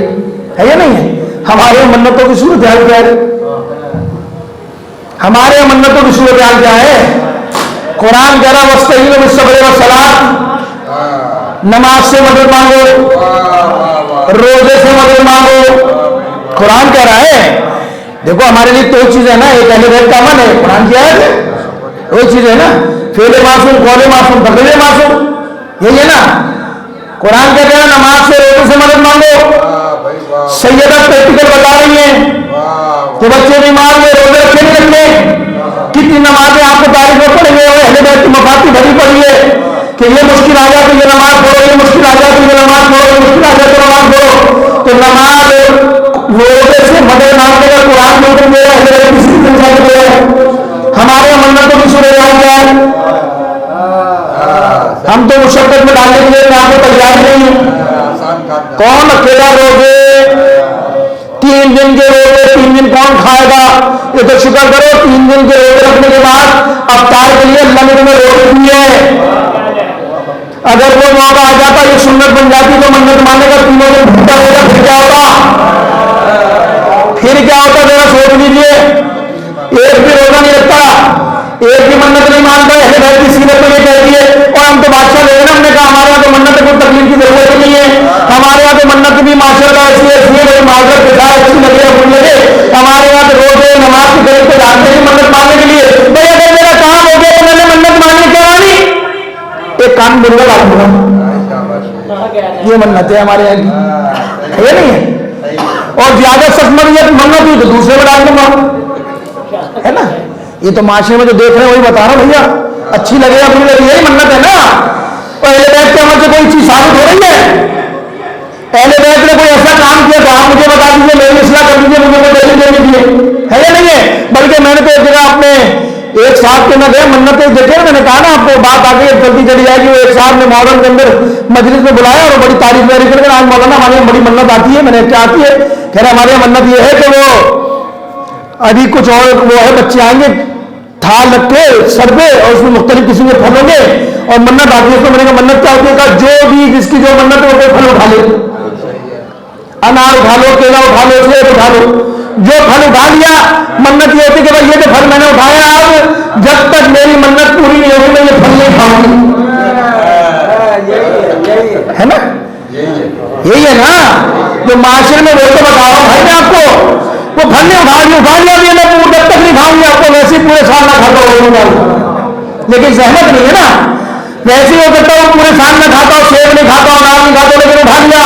یا نہیں ہے. ہمارے منتوں کی صورت حال کیا ہے؟ ہمارے منتوں کی صورت حال کیا ہے؟ قرآن کہہ رہا وَاسْتَعِينُوا بِالصَّبْرِ وَالصَّلَاةِ، نماز سے مدد مانگو، روزے سے مدد مانگو. قرآن کہہ رہا ہے. دیکھو ہمارے لیے دو چیزیں نا، ایک اہل بیت کا عمل ہے، قرآن کی آیت ہے، وہی چیز ہے نا، فعل معصوم، قول معصوم، تقریر معصوم، یہی ہے نا. قرآن کہتے ہیں نماز سے روزے سے مدد مانگو. سیدہ پریکٹیکل بتا رہی ہیں کہ بچے بیمار ہوئے روزے رکھے نہیں رکھے. کتنی نمازیں آپ کو تاریخ میں پڑھی ہے، اہل بیت کی مفاتی بھری پڑی ہے کہ یہ مشکل آ جائے تو یہ نماز پڑھو، یہ مشکل آ جائے تو یہ نماز پڑھو، یہ مشکل آ جائے تو نماز پڑھو. تو نماز روزے سے مدد مانگنے کا قرآن میں حکم دے رہا ہے، اہل بیت کسی دن سے دے رہا ہے. ہمارے منتوں کی صورت حال کیا ہے؟ ہم تو مشقت میں ڈالنے کے لیے آپ کو تیار نہیں ہیں. کون اکیلا روزے 3 دن کے روزے 3 دن کون کھائے گا؟ یہ تو شکر کرو 3 دن کے روزے رکھنے کے بعد افطار کے لیے اللہ نے تمہیں روزے دی ہے. اگر وہ موقع آ جاتا یہ سنت بن جاتی تو منت ماننے کا 3 دن بھوکا ہوگا، پھر کیا ہوتا؟ پھر کیا ہوتا ذرا سوچ لیجیے. ایک بھی روزہ نہیں رکھتا، ایک بھی منت نہیں مانتا، اہل بیت کی سیرت میں یہ کہتی ہے. اور ہم تو بادشاہ لے رہے، ہم نے کہا ہمارے یہاں تو منت کوئی تکلیف کی ضرورت نہیں ہے، ہمارے یہاں تو منت بھی ماشاءاللہ ایسی ہے معذرت کے ساتھ اچھی لگے یا بری لگے، ہمارے یہاں تو روزے نماز کے قریب پہ جاتے ہیں منت ماننے کے لیے. بھائی اگر میرا کام ہو گیا تو میں نے منت ماننے کیا مانی؟ ایک کام ملنے والا ہوگا، یہ منت ہے ہمارے یہاں کی، یہ نہیں ہے. اور زیادہ سخت منت ہوئی تو دوسرے میں ڈال دوں گا، ہے نا. یہ تو معاشرے میں جو دیکھ رہے ہیں وہی بتا رہا ہوں بھیا، اچھی لگے یا بری لگے یہی منت ہے نا. اور اہل بیت کے عمل سے کوئی چیز ثابت ہو رہی ہے؟ اہل بیت نے کوئی ایسا کام کیا تو آپ مجھے بتا دیجیے، میری اصلاح کر دیجیے، مجھے کوئی دلیل دے دیجیے، ہے یا نہیں ہے؟ بلکہ میں نے تو ایک جگہ اپنے ایک صاحب کے نہ گئے منتیں دیکھے، میں نے کہا نا آپ کو بات آ گئی جلدی چلی جائے گی. وہ ایک صاحب نے محرم کے اندر مجلس میں بلایا اور بڑی تعریف ویری کر کے آج مولانا ہمارے یہاں بڑی منت آتی ہے. میں نے کیا آتی ہے؟ کہہ رہے ہمارے یہاں منت یہ ہے کہ وہ ابھی کچھ اور وہ ہے بچے آئیں گے تھال رکھ کے سر پہ اور اس میں مختلف قسم کے پھل ہوں گے اور منت آتی ہے. اس میں میں نے کہا منت کیا ہوتی ہے؟ کہا جو بھی جس کی جو منت ہے وہ کوئی پھل اٹھا لے، انار اٹھا لو، کیلا اٹھا لو، سیب اٹھا لو، جو پھل اٹھا لیا. منت یہ ہوتی کہ بھائی یہ تو پھل میں نے اٹھایا، اب جب تک میری منت پوری نہیں ہوگی میں یہ پھل نہیں کھاؤں گی، ہے نا. یہی ہے نا جو معاشرے میں وہ تو بتا رہا ہوں بھائی میں آپ کو. وہ پھل نے اٹھا لیا بھی میں جب تک نہیں کھاؤں گی، آپ کو ویسے پورے سال نہ کھاتا ہوں، لیکن زحمت نہیں ہے نا. ویسے ہو سکتا ہوں پورے سال میں کھاتا ہوں، سیب نہیں کھاتا ہوں، انار نہیں کھاتا ہوں، لیکن اٹھا لیا.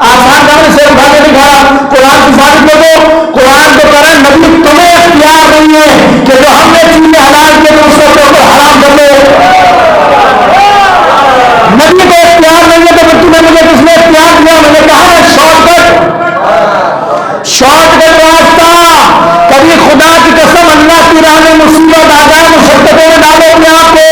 آسان کام سے اٹھا کے نہیں کھایا. قرآن کی ثابت کر دو. قرآن تو کہہ رہا ہے نبی تمہیں اختیار نہیں ہے کہ جو ہم نے چیزیں حلال کیے تو اس کو حرام کر دو. نبی کو اختیار نہیں ہے تو پھر تمہیں مجھے کس نے اختیار دیا؟ میں نے کہا ہے شارٹ کٹ راستہ. کبھی خدا کی قسم اللہ کی راہ میں مصیبت آ جائے، مشقتوں میں ڈالو اپنے آپ کو.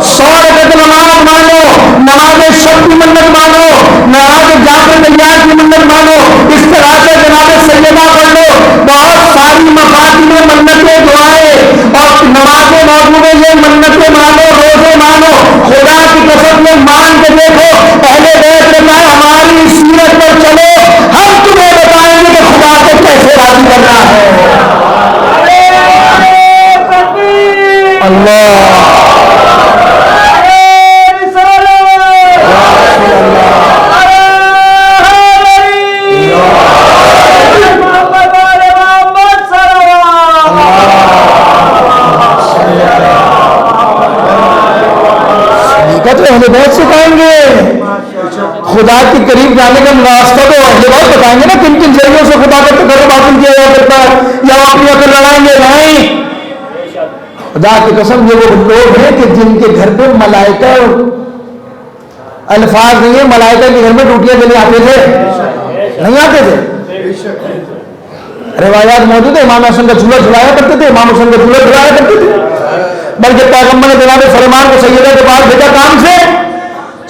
100 رکعت نماز مانو، نماز شب کی منت مانو، نماز جعفر تیار کی منت مانو، اس طرح سے جناب سیدہ پڑھ لو. بہت ساری مفاتی میں منتیں دعائیں اور نمازیں موجود ہیں، یہ منتیں مانو، روزے مانو. خدا کی قسم میں مان کے دیکھو. اہل بیت نے کہا ہماری سیرت پر چلو، ہم تمہیں بتائیں گے کہ خدا کو کیسے راضی کرنا ہے. اللہ اہل بیت سکھائیں گے. خدا کے قریب جانے کا راستہ تو اہل بیت بتائیں گے نا، کن کن ذریعوں سے خدا کا تقرب حاصل کیا جا سکتا ہے، یا وہ اپنی عقل لڑائیں گے؟ نہیں. خدا کی قسم یہ وہ لوگ ہیں کہ جن کے گھر پہ ملائکہ، الفاظ نہیں ہے، ملائکہ کے گھر میں ٹوٹیاں جلے آتے تھے، نہیں آتے تھے. روایات موجود ہے امام حسن کا چولہا جھلایا کرتے تھے، امام حسن کا چولہا جھلایا کرتے تھے. بلکہ پیغمبر نے جناب سلمان کو سیدہ کے پاس بھیجا کام سے.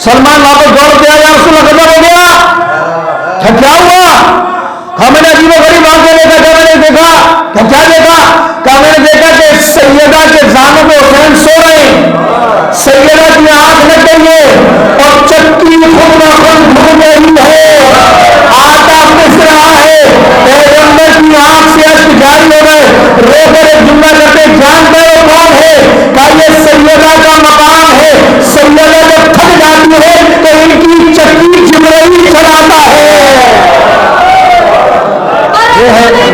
سلمان واپس دوڑ کے آیا، رسول اللہ غضب ہو گیا. کیا ہوا؟ کہا میں نے عجیب و غریب آنکھیں دیکھا. کیا میں نے دیکھا؟ کیا دیکھا؟ کہا میں نے دیکھا کہ سیدہ کے زانب حسین سو رہے ہیں, سیدہ کی آنکھ لگ گئی ہے اور چکی خود بخود گھوم رہی ہے, آٹا پس رہا ہے. پیغمبر کی آنکھ سے اشک جاری ہو گئے, رو کر ایک جملہ کرتے جانتے ہو کون ہے؟ کہا یہ سیدہ کا مقام ہے. سیدہ جب تھک جاتی ہے تو ان کی چکی جبرائیل چلاتا ہے. یہ ہے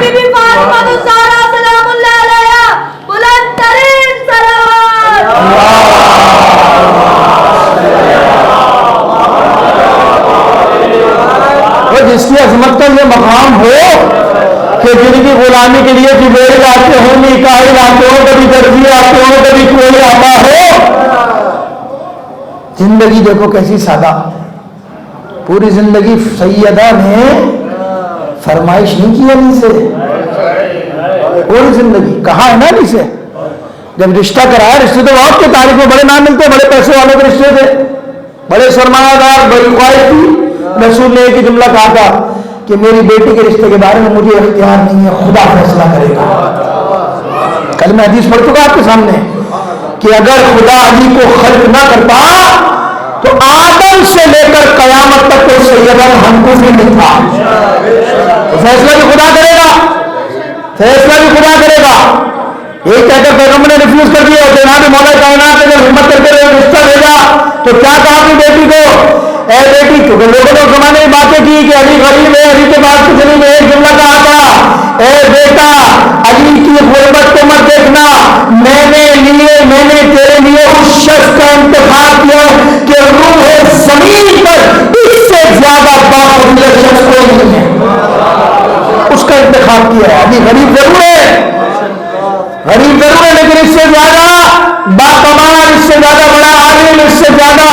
جس کی عظمت کا یہ مقام ہو کہ جن کی غلامی کے لیے جبریل آتے ہوں, میکائیل آتے ہوں, کبھی درزی آتے ہوں, کبھی کوئی آتا ہو. زندگی دیکھو کیسی سادہ, پوری زندگی سیدہ نے فرمائش نہیں کی علی سے, پوری زندگی کہا ہے نا علی سے. جب رشتہ کرایا, رشتے تو بہت کے تاریخ میں بڑے نام ملتے, بڑے پیسے والوں کے رشتے تھے, بڑے سرمایہ دار, بڑی خواہش تھی. رسول نے ایک ہی جملہ کہا تھا کہ میری بیٹی کے رشتے کے بارے میں مجھے اختیار نہیں ہے, خدا فیصلہ کرے گا. کل میں حدیث پڑھ چکا آپ کے سامنے کہ اگر خدا علی کو خلق نہ کرتا تو آدم سے لے کر قیامت تک کوئی سیدہ ہنکوف ہی نہیں تھا. فیصلہ بھی خدا کرے گا, فیصلہ بھی خدا کرے گا. یہ کہہ کر پیغمبر نے ریفیوز کر دیا, اور جناب مولا کائنات نے جب ہمت کر کے رشتہ بھیجا تو کیا کہا اپنی بیٹی کو, اے بیٹی, کیونکہ لوگوں نے زمانے میں باتیں کی کہ علی غریب ہے, علی کے بعد کچھ نہیں, ایک جملہ کہا تھا, اے بیٹا علی کی غربت کو مت دیکھنا, میں نے تیرے لیے اس شخص کا انتخاب کیا کہ روح زمین پر اس سے زیادہ باقبول شخص کوئی نہیں ہے, اس کا انتخاب کیا ہے. علی غریب ضرور ہے, غریب ضرور ہے, لیکن اس سے زیادہ باکمال, اس سے زیادہ بڑا عالم, اس سے زیادہ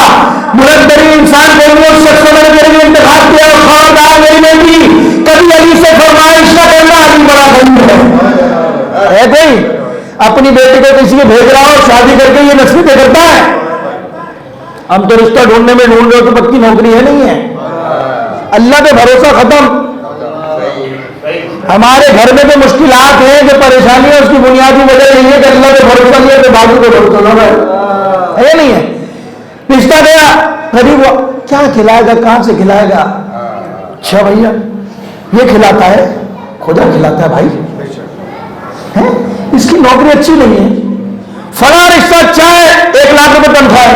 بلند ترین انسان کو اس شخص کو میں نے میرے لیے انتخاب کیا. اور خبردار میری بیٹی کبھی علی سے فرمائش نہ کرنا, علی بڑا غریب ہے. کوئی اپنی بیٹی کو کسی کو بھیج رہا ہو شادی کر کے, یہ نصیحتیں کرتا ہے. ہم تو رشتہ ڈھونڈنے میں ڈھونڈ رہے ہو تو پکی نوکری ہے نہیں ہے, اللہ پہ بھروسہ ختم. ہمارے گھر میں جو مشکلات ہیں, جو پریشانیاں, اس کی بنیادی وجہ یہی ہے کہ اللہ پہ بھروسہ نہیں ہے, تو بازو پہ بھروسہ نہ ہے نہیں ہے. رشتہ گیا, غریب کیا کھلائے گا, کہاں سے کھلائے گا؟ اچھا بھیا یہ کھلاتا ہے, خدا کھلاتا ہے بھائی, اس کی نوکری اچھی نہیں ہے. فلاں رشتہ اچھا ہے, 1 لاکھ روپے تنخواہ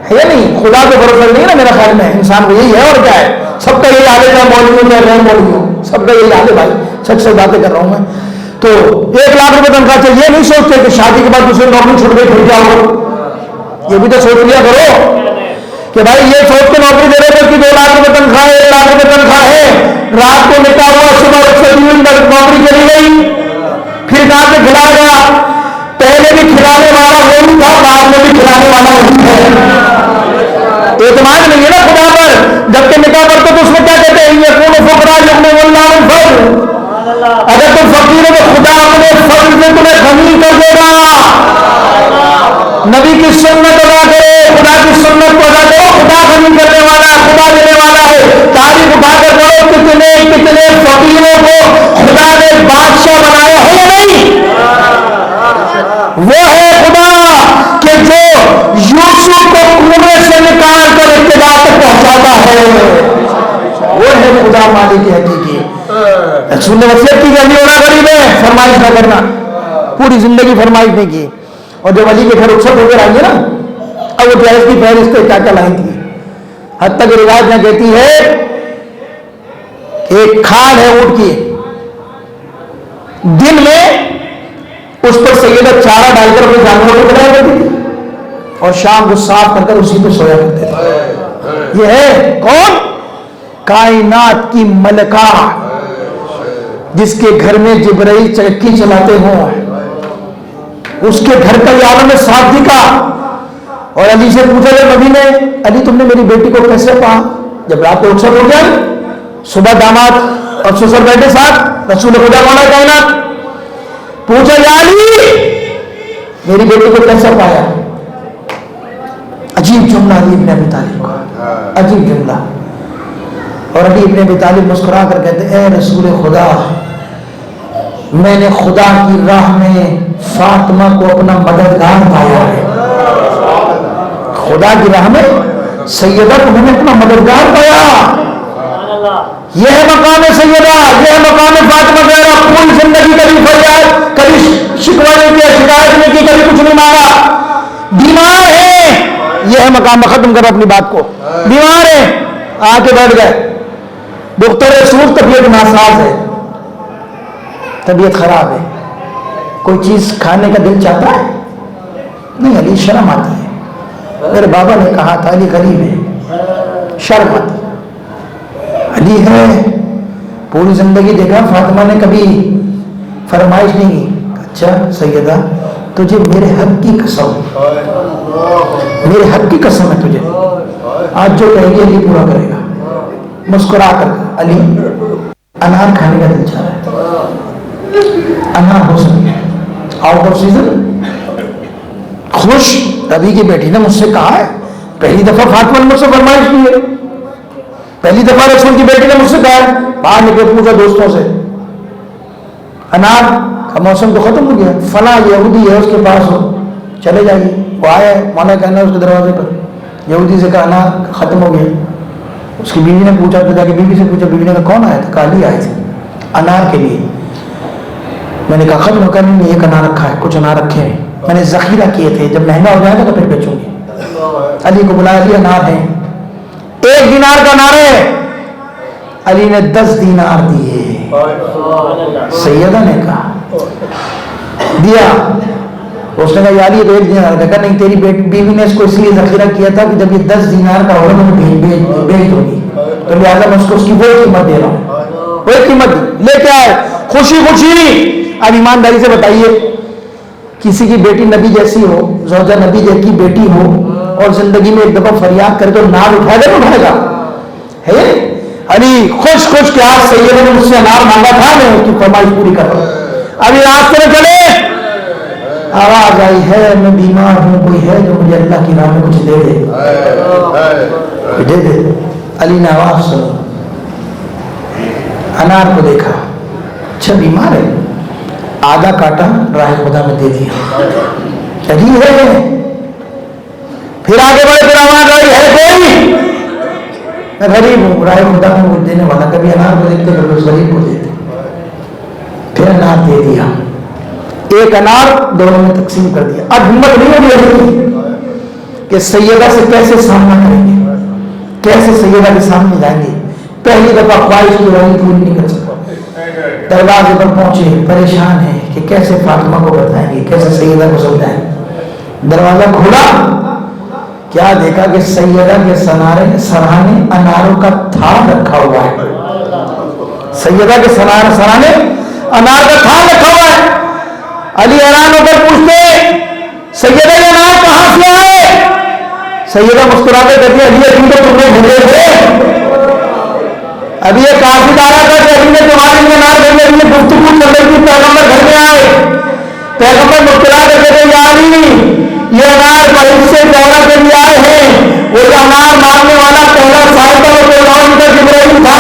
ہے نہیں, خدا پہ بھروسہ نہیں ہے نا. میرا خیال میں انسان کو یہی ہے, اور کیا ہے, سب کا یہی حال ہے, مولویوں میں غیر مولویوں, سب کا یہی حال ہے بھائی, سچ سے باتیں کر رہا ہوں میں. تو 1 لاکھ روپے تنخواہ چاہیے, یہ نہیں سوچتے کہ شادی کے بعد دوسری نوکری چھوڑ کے پھر جاؤ. یہ بھی تو سوچ لیا کرو کہ بھائی یہ سوچ کے نوکری دے رہے کہ 2 لاکھ روپے تنخواہ ہے, 1 لاکھ روپے تنخواہ ہے, رات کو نکاح ہوا, صبح 1 سے 3 نوکری چلی گئی, پھر کہاں سے کھلائے گا؟ پہلے بھی کھلانے والا وہی تھا, بعد میں بھی کھلانے والا وہی ہے. اعتماد نہیں ہے نا خدا پر. جبکہ نکاح پڑھتے تو اس میں کیا کہتے ہیں, یہ کون فقراء یغنیہم اللہ من فضلہ, اگر تم فقیر ہو تو خدا اپنے فضل سے تمہیں غنی کر دے گا. نبی کی سنت ادا کرو, خدا کی سنت کو ادا کرو, خدا غنی کرنے والا ہے, خدا دینے والا ہے. تاریخ اٹھا کر پڑھو, کتنے کتنے فقیروں کو خدا نے بادشاہ بنایا ہے یا نہیں. وہ ہے خدا کہ جو یوسف کو کنویں سے نکال کر اقتدار تک پہنچاتا ہے, وہ ہے خدا مالک حقیقی. رسول نے وصیت کی کہ علی ہونا غریب ہے, فرمائش نہ کرنا. پوری زندگی فرمائش نہیں کی. اور جب علی کے گھر رخصت ہو کر آئیں گے نا, اب وہ جائز کی فہرست کیا کیا لائیں تھی. حد تک روایت میں کہتی ہے کہ ایک کھال ہے اونٹ کی, دن میں اس پر سیدہ چارہ ڈال کر اپنے جانوروں کو کھلایا کرتی تھی, اور شام کو صاف کر کر اسی پہ سویا کرتے تھے. یہ ہے کون؟ کائنات کی ملکہ, جس کے گھر میں جبرائیل چرکی چلاتے ہوں, اس کے گھر کا یہ عالم سادگی کا. اور علی سے پوچھا جب نبی نے, علی تم نے میری بیٹی کو کیسے پایا؟ جب رات کو رخصت ہو جائے, صبح داماد اور سسر بیٹے ساتھ, رسول خدا مولا کائنات پوچھا, یا علی میری بیٹی کو کیسے پایا؟ عجیب جملہ علی ابن ابی طالب کا, عجیب جملہ. اور علی ابن ابی طالب مسکرا کر کہتے اے رسول خدا، میں نے خدا کی راہ میں فاطمہ کو اپنا مددگار پایا ہے، خدا کی راہ میں سیدہ کو میں نے اپنا مددگار پایا، یہ ہے مقام سیدہ، یہ ہے مقام فاطمہ زہرا۔ پوری زندگی کبھی فریاد، کبھی شکوہ نہیں کیا، شکایت نہیں کی، کبھی کچھ نہیں مانگا، بیمار ہے، یہ ہے مقام۔ ختم کرو اپنی بات کو، بیمار ہے، آ کے بیٹھ گئے، دختر رسول طبیعت ناساز ہے، طبیعت خراب ہے، کوئی چیز کھانے کا دل چاہتا ہے نہیں، علی شرم آتی ہے، میرے بابا نے کہا تھا علی غریب ہے، شرم آتی ہے، علی ہے، پوری زندگی دیکھا فاطمہ نے کبھی فرمائش نہیں کی، اچھا سیدہ تجھے میرے حق کی قسم، میرے حق کی قسم ہے تجھے، آج جو کہے گی علی پورا کرے گا۔ مسکرا کر علی انار کھانے کا دل چاہ رہا ہے، انار ہو سکے آؤٹ آف سیزن، خوش، ربی کی بیٹی نے مجھ سے کہا ہے، پہلی دفعہ فاطمہ نے مجھ سے فرمائش کی ہے، پہلی دفعہ رسول کی بیٹی نے مجھ سے کہا ہے، باہر نکلے پوچھا دوستوں سے، انار کا موسم تو ختم ہو گیا، فلاں یہودی ہے اس کے پاس ہو، چلے جائیے، وہ آیا ہے، مولا کہنا ہے اس کے دروازے پر، یہودی سے کہا انار ختم ہو گیا، اس کی بیوی نے پوچھا، تو جا کے بیوی سے پوچھا، بیوی نے کہا کون آیا تھا؟ کہا علی آئے تھے انار کے لیے، میں نے کہا ختم ہو کر نہیں، ایک انار رکھا ہے، کچھ انار رکھے ہیں، میں نے ذخیرہ کیے تھے، جب مہنگا ہو جائے گا تو پھر بیچوں گی۔ علی کو بلایا، علی انار ہے، 1 دینار کا انار ہے، علی نے 10 دینار دیے، سیدہ نے کہا دیا، اس نے کہا یا علی تو 1 دینار کا، کہا نہیں تیری بیوی نے اس کو اس لیے ذخیرہ کیا تھا کہ جب یہ 10 دینار کا ہوگا تو میں بیچ دوں گی، تو لہٰذا میں اس کو اس کی وہی قیمت دے رہا ہوں، وہی قیمت لے کے آئے، خوشی خوشی۔ اب ایمانداری سے بتائیے، کسی کی بیٹی نبی جیسی ہو، زوجہ نبی جیسی بیٹی ہو، اور زندگی میں ایک دفعہ فریاد کرے تو نار اٹھائے گا تو اٹھائے گا؟ ہے علی خوش خوش کہ آج سیدہ نے مجھ سے انار مانگا تھا، میں اس کی فرمائش پوری کر رہا ہوں۔ ابھی راستے میں چلے، آواز آئی ہے میں بیمار ہوں، کوئی ہے جو مجھے اللہ کی راہ میں کچھ دے دے، دے دے۔ علی نے آواز سنی، انار کو دیکھا، اچھا بیمار ہے، آدھا کاٹا راہ خدا میں دے دیا، عجیب ہے۔ پھر آگے بڑھے، پھر آواز آئی ہے کوئی، میں غریب ہوں، راہ خدا میں کچھ دینے والا، کبھی انار کو دیکھتے کبھی اس غریب کو دیتے، پھر انار دے دیا، 1 انار دونوں میں تقسیم کر دیا۔ اب ہمت نہیں ہوگی علی کہ سیدہ سے کیسے سامنا کریں گے، کیسے سیدہ کے سامنے جائیں گے، پہلی دفعہ خواہش کی رانی پوری نہیں کر سکا، دروازے پر پہنچے، پریشان ہیں کہ کیسے فاطمہ کو بتائیں گے، کیسے سیدہ کو سمجھائیں گے۔ دروازہ کھولا، کیا دیکھا کہ سیدہ کے سرانے اناروں کا تھال رکھا ہوا ہے، سیدہ کے سرانے انار کا تھال رکھا ہوا ہے۔ علی حیران ہو کر پوچھتے سیدہ یہ انار کہاں سے آئے؟ سیدہ مسکراتے کہتی ہے علی تو تم نے بھیجے تھے، ابھی یہ کافی دارا تھا کہ ابھی نے تمہارے لیے انار بھیجے، ابھی نے گفتگو چل رہی تھی، پیغمبر گھر میں آئے، پیغمبر مسکرا کر کہتے ہیں یا علی یہ انار بہت سے دورہ کے لیے آئے ہیں، وہ جو انار مارنے والا پہلا سال تھا وہ فرعون کا جبرائیل تھا،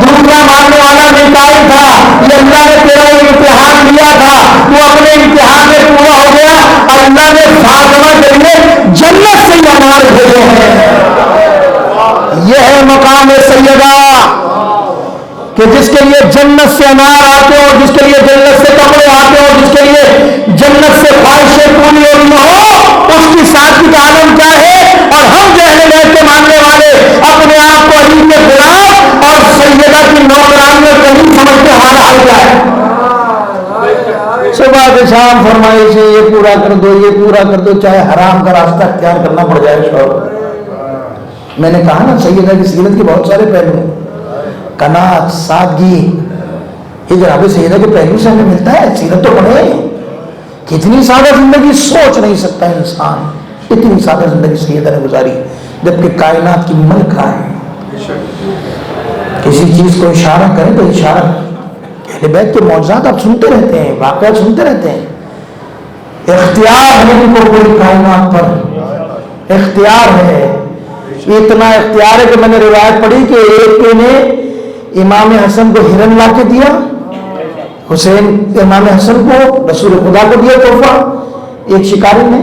دوسرا مارنے والا میکائیل تھا، یہ اللہ نے تیرا امتحان لیا تھا، تو اپنے امتحان میں پورا ہو گیا، اللہ نے فاطمہ کے لیے جنت سے انار بھیجے ہیں۔ یہ ہے مقام سیدہ کہ جس کے لیے جنت سے انار آتے ہو، جس کے لیے جنت سے کپڑے آتے ہو، جس کے لیے جنت سے خواہشیں پوری ہونی ہو، اس کی سادگی کا عالم کیا ہے؟ اور ہم جو اہل بیت کے ماننے والے اپنے آپ کو علی کے غلام اور سیدہ کی نوکرانی اور کہیں سمجھتے ہمارا حال کیا ہے؟ صبح سے شام فرمائش ہے یہ پورا کر دو، یہ پورا کر دو، چاہے حرام کا راستہ اختیار کرنا پڑ جائے شوہر۔ میں نے کہا نا سیدہ کی سیرت کے بہت سارے پہلو ہیں، قناعت، سادگی، یہ جناب سیدہ کے پہلو سے ہمیں ملتا ہے۔ سیرت تو پڑھے، کتنی سادہ زندگی سوچ نہیں سکتا انسان، اتنی سادہ زندگی سیدہ نے گزاری، جبکہ کائنات کی ملکہ ہے۔ کسی چیز کو اشارہ کریں تو اشارہ، اہل بیت کے معجزات آپ سنتے رہتے ہیں، واقعات سنتے رہتے ہیں، اختیار ہے ان کو پوری کائنات پر، اختیار ہے اتنا اختیار ہے کہ میں نے روایت پڑھی کہ ایک نے امام حسن کو ہرن لا کے دیا، حسین امام حسن کو رسول خدا کو دیا تحفہ ایک شکاری نے،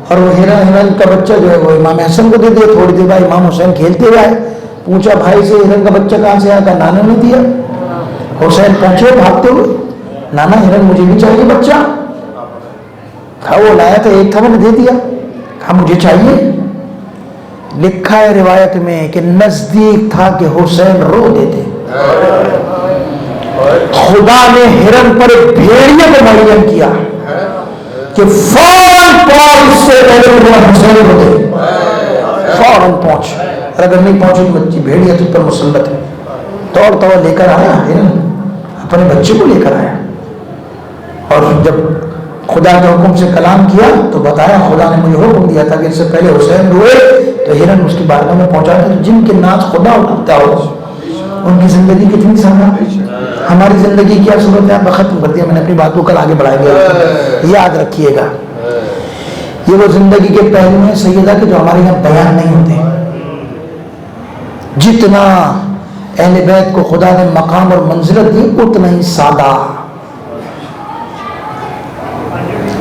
اور وہ ہرن کا بچہ جو ہے وہ امام حسن کو دے دیا۔ تھوڑی دیر بعد امام حسین کھیلتے ہوئے آئے، پوچھا بھائی سے ہرن کا بچہ کہاں سے آیا؟ کہا نانا نے دیا۔ حسین پہنچے بھاگتے ہوئے، نانا ہرن مجھے بھی چاہیے بچہ۔ کہا وہ لایا تھا ایک تھا میں نے دے دیا۔ کہا مجھے چاہیے۔ لکھا ہے روایت میں کہ نزدیک تھا کہ حسین رو دیتے، خدا نے ہرن پر ایک بھیڑیے کو معین کیا کہ فوراً پہنچ، اس سے پہلے حسین ہوتے فوراً پہنچ، اور اگر نہیں پہنچے تو بچی بھیڑیا تجھ پر مسلط ہے۔ توڑ توڑ لے کر آیا ہرن، اپنے بچے کو لے کر آیا، اور جب خدا کے حکم سے کلام کیا تو بتایا خدا نے مجھے حکم دیا تھا کہ اس سے پہلے حسین روئے تو ہرن اس کی بارگاہ میں پہنچا تھا۔ جن کے ناز خدا اٹھتا ہو ان کی زندگی کتنی سادہ، ہماری زندگی کیا صورت ہے؟ ختم کر دیا میں نے اپنی بات کو، کل آگے بڑھائیں گے، یاد رکھیے گا۔ یہ وہ زندگی کے پہلو ہیں سیدہ کہ جو ہمارے یہاں بیان نہیں ہوتے۔ جتنا اہل بیت کو خدا نے مقام اور منزلت دی اتنا ہی سادہ،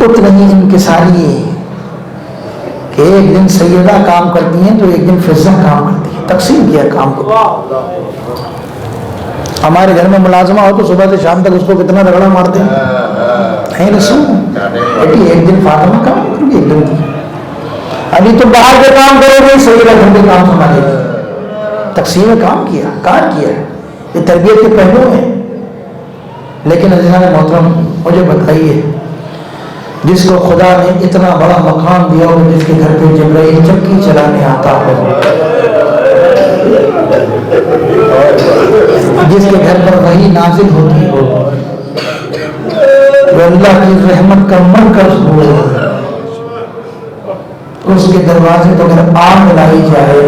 اتنا ہی انکساری، کہ ایک دن سیدہ کام کرتی ہیں تو ایک دن فضہ کام کرتی ہے، تقسیم کیا کام کو۔ ہمارے گھر میں ملازمہ ہو تو صبح سے شام تک اس کو کتنا رگڑا مارتے ہیں رسول بیٹی، ایک دن فاطمہ کام کروں گی، ایک دن دی ابھی تو باہر کے کام کرو گے، سیدہ گھر کے کام سنبھالے گی۔ تقسیم کام کیا، کار کیا، یہ تربیت کے پہلو ہیں۔ لیکن عزیزان محترم مجھے بتائیے، جس کو خدا نے اتنا بڑا مقام دیا ہو، جس کے گھر پہ جبرائیل چکی چلانے آتا ہو، جس کے گھر پر وحی نازل ہوتی ہو، وہ اللہ کی رحمت کا مرکز ہو، اس کے دروازے پر اگر آگ لائی جائے،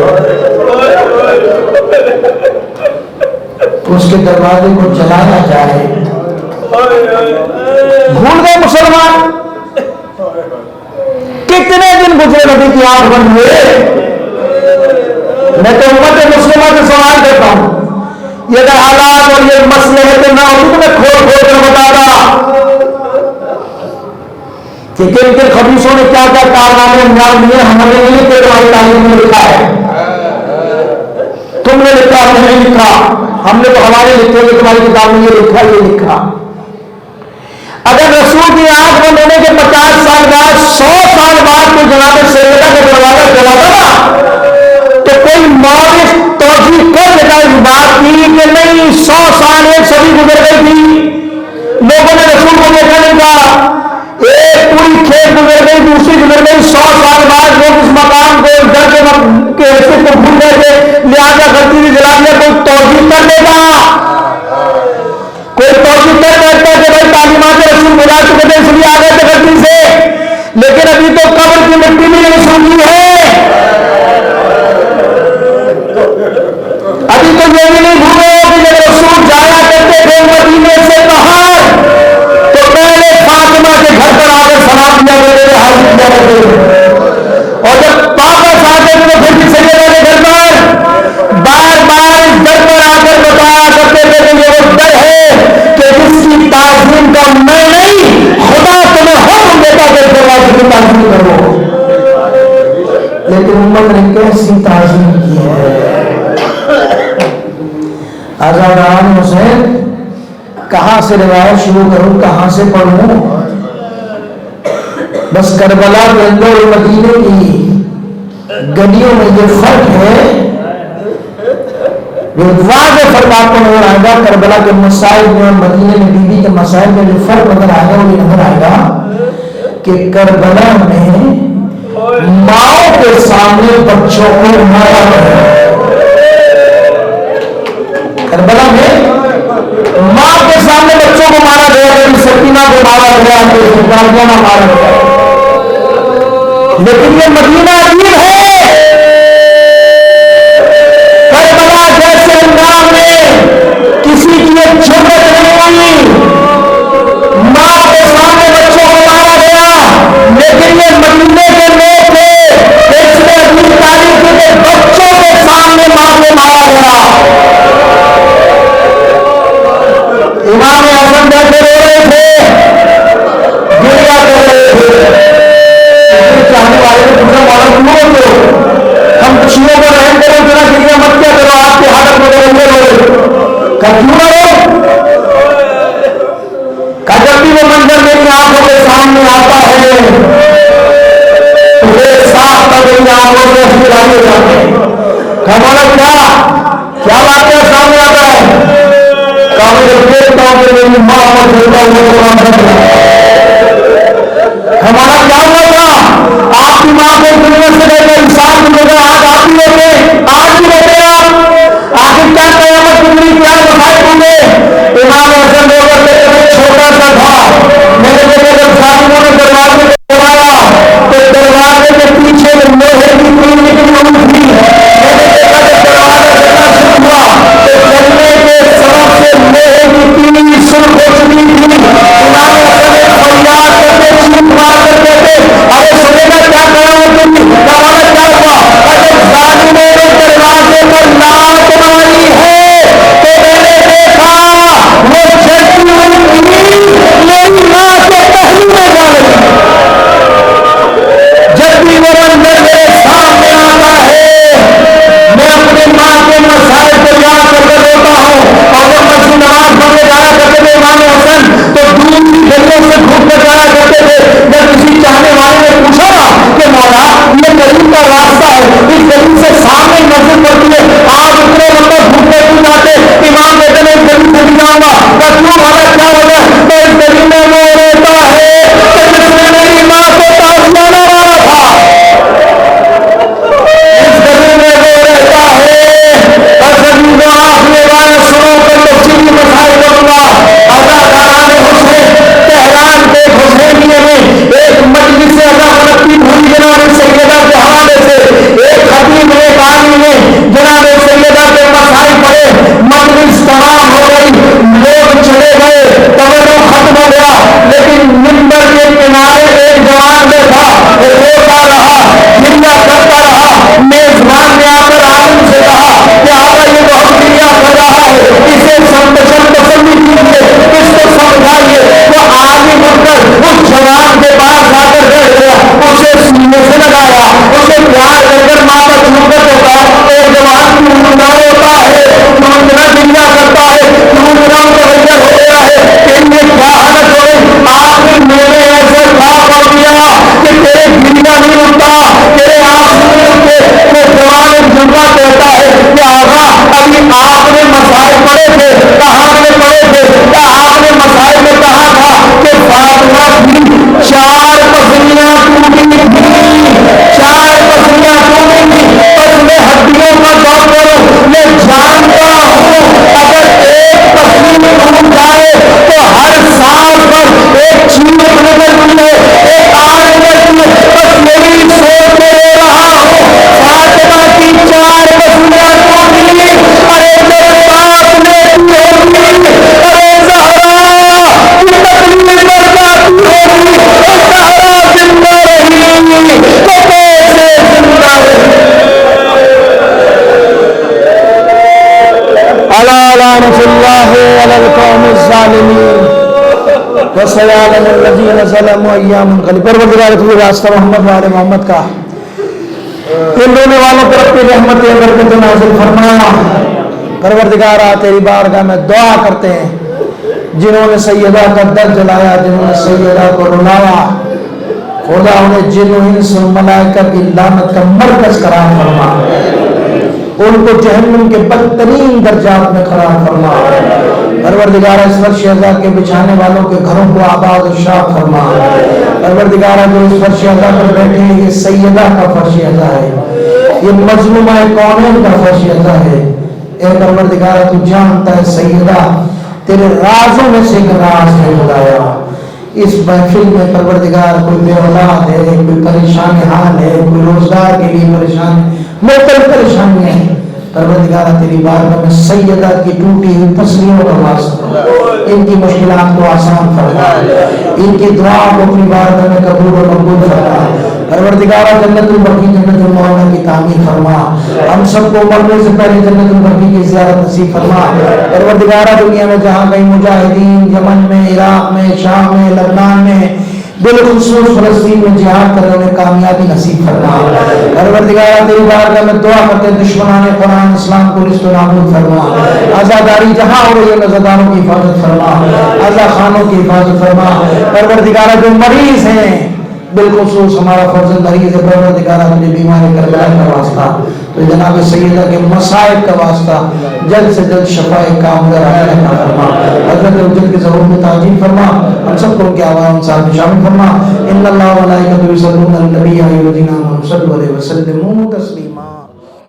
اس کے دروازے کو جلایا جائے، بھول گئے مسلمان کتنے دن گزرے نبی کی آنکھ بند ہوئے؟ میں تو امت مسلمہ سے سوال کرتا ہوں، یہ اگر حالات اور یہ مسئلے ہے تو نہ ہوتی تو میں کھول کھول کر بتا رہا کہ کن کن خبیثوں نے کیا کیا کارنامے انجام دیے۔ ہمارے لیے کہ تمہاری تعلیم میں لکھا ہے، تم نے لکھا، ہم نے نہیں لکھا، ہم نے تو ہمارے لکھے کہ تمہاری کتاب میں یہ لکھا، یہ لکھا۔ اگر رسول کی آنکھ بند ہونے کے 50 سال بعد 100 سال بعد کوئی جناب سیدہ کا دروازہ کھلاتا نا تو کوئی مورخ توجیہ کر دیتا اس بات کی کہ نہیں 100 سال ایک صدی گزر گئی تھی، لوگوں نے رسول کو دیکھا نہیں تھا، ایک پوری کھیت گزر گئی، دوسری گزر گئی، 100 سال بعد لوگ اس مقام کو اس در کے حیثیت کو بھول گئے تھے، لہٰذا غلطی بھی جلا دیا۔ کوئی توجیہ کر دیتا، کوئی توجیہ کر دیتا کہ بھائی تعلیمات رسول گزار چکے تھے اس لیے آ گئے تھے غلطی سے، لیکن ابھی تو قبر کی مٹی بھی نہیں سوکھی ہے، ابھی تو یہ بھی نہیں بھولے کہ جب رسول جایا کرتے تھے مدینے سے باہر تو پہلے فاطمہ کے گھر پر آ کر سلام دیا کرتے تھے، حاضر کیا کرتے تھے، اور جب واپس آتے تھے تو پھر بھی سیدہ کے گھر پر بار بار اس در پر آ کر بتایا کرتے تھے کہ یہ وہ در ہے کہ جس کی تعظیم کا میں نہیں، خدا تمہیں حکم دیتا کہ دروازے کی تعظیم کرو۔ لیکن امت نے کیسی تعظیم کی ہے۔ آزادان حسین، کہاں سے روایت شروع کروں، کہاں سے پڑھوں؟ بس کربلا کے اندر اور مدینے کی گلیوں میں یہ فرق ہے، یہ واضح فرق آپ کو نظر آئے گا۔ کربلا کے مسائل میں اور مدینے میں بی بی کے مسائل میں جو فرق نظر آئے گا وہ یہ نظر آئے گا کہ کربلا میں ماؤں کے سامنے بچوں کو مارا گیا، کربلا میں ماں کے سامنے بچوں کو مارا گیا، کبھی سکینہ کو مارا گیا، کبھی گاڑیاں مارا گیا، لیکن یہ مدینہ عجیب ہے، کربلا جیسے انجام میں کسی کی ایک جھگت نہیں ہوئی، ماں کے سامنے بچوں کو مارا گیا، لیکن یہ مدینے کے لوگ تھے، اس میں عجیب تعلیم کی کہ تجھے صاف کر دیں آنکھوں سے اسپتالے جاتے کھمانا کیا واقعہ سامنے آتا ہے کام جب دیکھتا ہوں کہ میری ماں پر چلتا ہوں تو کام کرتا ہمارا کیا ہوا تھا آپ کی ماں کو دنیا سے لے کر انسان کی جگہ آج بھی ہوتے آپ آخر کیا قیامت کی کیا مسائل ہوں گے امام حسن روزہ دیتے ہوئے چھوٹا سا تھا میرے بیٹے جب ظالموں نے دروازے کو توڑا تو دروازے کے پیچھے لوہے کی تین نکلی ہوئی تھی میرے بیٹا جب دروازہ دینا شروع ہوا تو چلنے کے سبب سے لوہے کی تین سرخ ہو چکی تھی امام حسن فریاد کرتے چیخ مار کر کہتے ارے سنے گا کیا قیامت کی ہمارا کیا ہوا اگر ظالموں نے دروازے پر لات ماری ہے تو میں نے دیکھا وہ جھڑتی ہوئی میری ماں کے پہلو میں جا رہی جب بھی وہ منظر میرے سامنے آتا ہے میں اپنی ماں کے مسائل کو یاد کر کے روتا ہوں اور وہ مسجد نماز پڑھنے جایا کرتے تھے امام حسن تو دور کی گلیوں سے گھوم کر جایا کرتے تھے جب کسی چاہنے والے نے پوچھا نا کہ مولا یہ گلی کا راستہ ہے اس گلی سے سامنے مسجد پڑتی ہے آپ اتنے مطلب گھومتے کیوں جاتے امام کہتے ہیں اس گلی سے بھی جاؤں گا بس کیوں مولا کیا وجہ تو اس گلی میں وہ رہتا ہے کہ جس نے میری ماں کو تازیانہ مارا تھا اس گلی میں وہ رہتا ہے بس ابھی وہ آخری بار سنو کر تفصیلی مسائل کروں گا اداکاران حسین تہران کے حسینیے میں ایک مجلس ادا منعقد ہوئی جناب سیدہ کے حوالے سے ایک خطیب ایک عالم نے جناب سیدہ کے مسائل پڑھے مجلس تمام ہو گئی لوگ چلے گئے تورو ختم ہو گیا لیکن منبر کے کنارے ایک جوان بیٹھا روتا رہا زندہ کرتا رہا میزبان نے آ کر عالم سے کہا کہ آقا یہ بہت دنیا کر رہا ہے اسے سمجھن پسند کیجیے اس کو سمجھائیے وہ عالم اٹھ کر اس جوان کے پاس آ کر بیٹھ گیا اسے سینے سے لگایا اسے پیار کر کر ماتھا چھو کر ہوتا ایک جوان کی مونگنا ہوتا ہے مونگنا دنیا کرتا ہے مونگنا متغیر ہو گیا ہے کہ یہ کیا حالت ہو گئی آخر میں نے ایسے کھا پڑ دیا کہ تیرے گریا نہیں اٹھتا تیرے آنکھ نہیں اٹھتے وہ جوان ایک جملہ کہتا ہے کہ آقا ابھی آپ نے مسائل پڑھے تھے کہاں میں پڑھے تھے کیا آپ نے مسائل میں کہا تھا کہ فاطمہ بھی 4 پسلیاں ٹوٹی تھی 4 پسلیاں ٹوٹی تھی بس میں ہڈیوں کا ڈاکٹر ہوں میں جانتا ہوں اگر ایک پسلی ٹوٹ جائے تو ہر سانس پر ایک چیز نکلتی ہے ایک آگ نکلتی ہے بس میری سوچ میں رو رہا ہوں فاطمہ کی 4 پسلیاں ٹوٹی ارے میرے باپ نے ہوگی ارے زہرا کی تکلیف بڑھ جاتی ہوگی زہرا زندہ رہی تو کیسے زندہ رہی الا لعنۃ اللہ علی القوم الظالمین وسيعلم الذين ظلموا ايام قليل پروردگار تو راستہ محمد والے محمد کا ان رونے والوں پر اپنی رحمت برکت نازل فرما پروردگارا تیری بارگاہ میں دعا کرتے ہیں جنہوں نے سیدہ کا در جلایا جنہوں نے سیدہ کو رلایا خدا انہیں جن و انس و ملائکہ کی لعنت کا مرکز قرار فرما ان کو جہنم کے بدترین درجات میں قرار فرما پروردگارہ اس فرش ازا کے بچھانے والوں کے گھروں کو آباد و شاد فرما پروردگارہ جو اس فرش ازا پر بیٹھے ہیں یہ سیدہ کا فرش ازا ہے یہ مظلومہ کونین کا فرش ازا ہے اے پروردگارہ تو جانتا ہے سیدہ تیرے رازوں میں سے ایک راز ہے خدایا اس محفل میں پروردگار کوئی بے اولاد ہے کوئی پریشان حال ہے کوئی روزگار کے لیے پریشان ہے مختلف پریشانیاں ہیں پروردگارہ تیری بارگاہ میں سیدہ کی ٹوٹی ہوئی پسلیوں کا واسطہ ان کی مشکلات کو آسان فرما ان کی دعا کو اپنی بارگاہ میں قبول و مقبول فرما پروردگارہ جنت البقیع جنت المعلا کی تعمیر فرما ہم سب کو مرنے سے پہلے جنت البقیع کی زیارت نصیب فرما پروردگارہ دنیا میں جہاں کئی مجاہدین یمن میں عراق میں شام میں لبنان میں بالخصوص فلسطین میں جہاد کرنے انہیں کامیابی نصیب فرما پروردگارہ تیری بارگاہ میں دعا کرتے ہیں دشمنان قرآن اسلام کو رشت و نابود فرما آزاداری جہاں ہو رہی ہے نزداروں کی حفاظت فرما آزاد خانوں کی حفاظت فرما پروردگارہ جو مریض ہیں بالخصوص ہمارا فرزند مریض ہے پروردگار تجھے بیماری کربلا کا واسطہ، تو جناب سیدہ کے مصائب کا واسطہ جلد سے جلد شفاء کاملہ عطا فرما، حضرت حجت کے ظہور میں تعجیل فرما، ہم سب کو ان کے عوام صاحب میں شامل فرما۔ ان اللہ و ملائکتہ یصلون علی النبی یا ایھا الذین آمنوا صلوا علیہ وسلموا تسلیما۔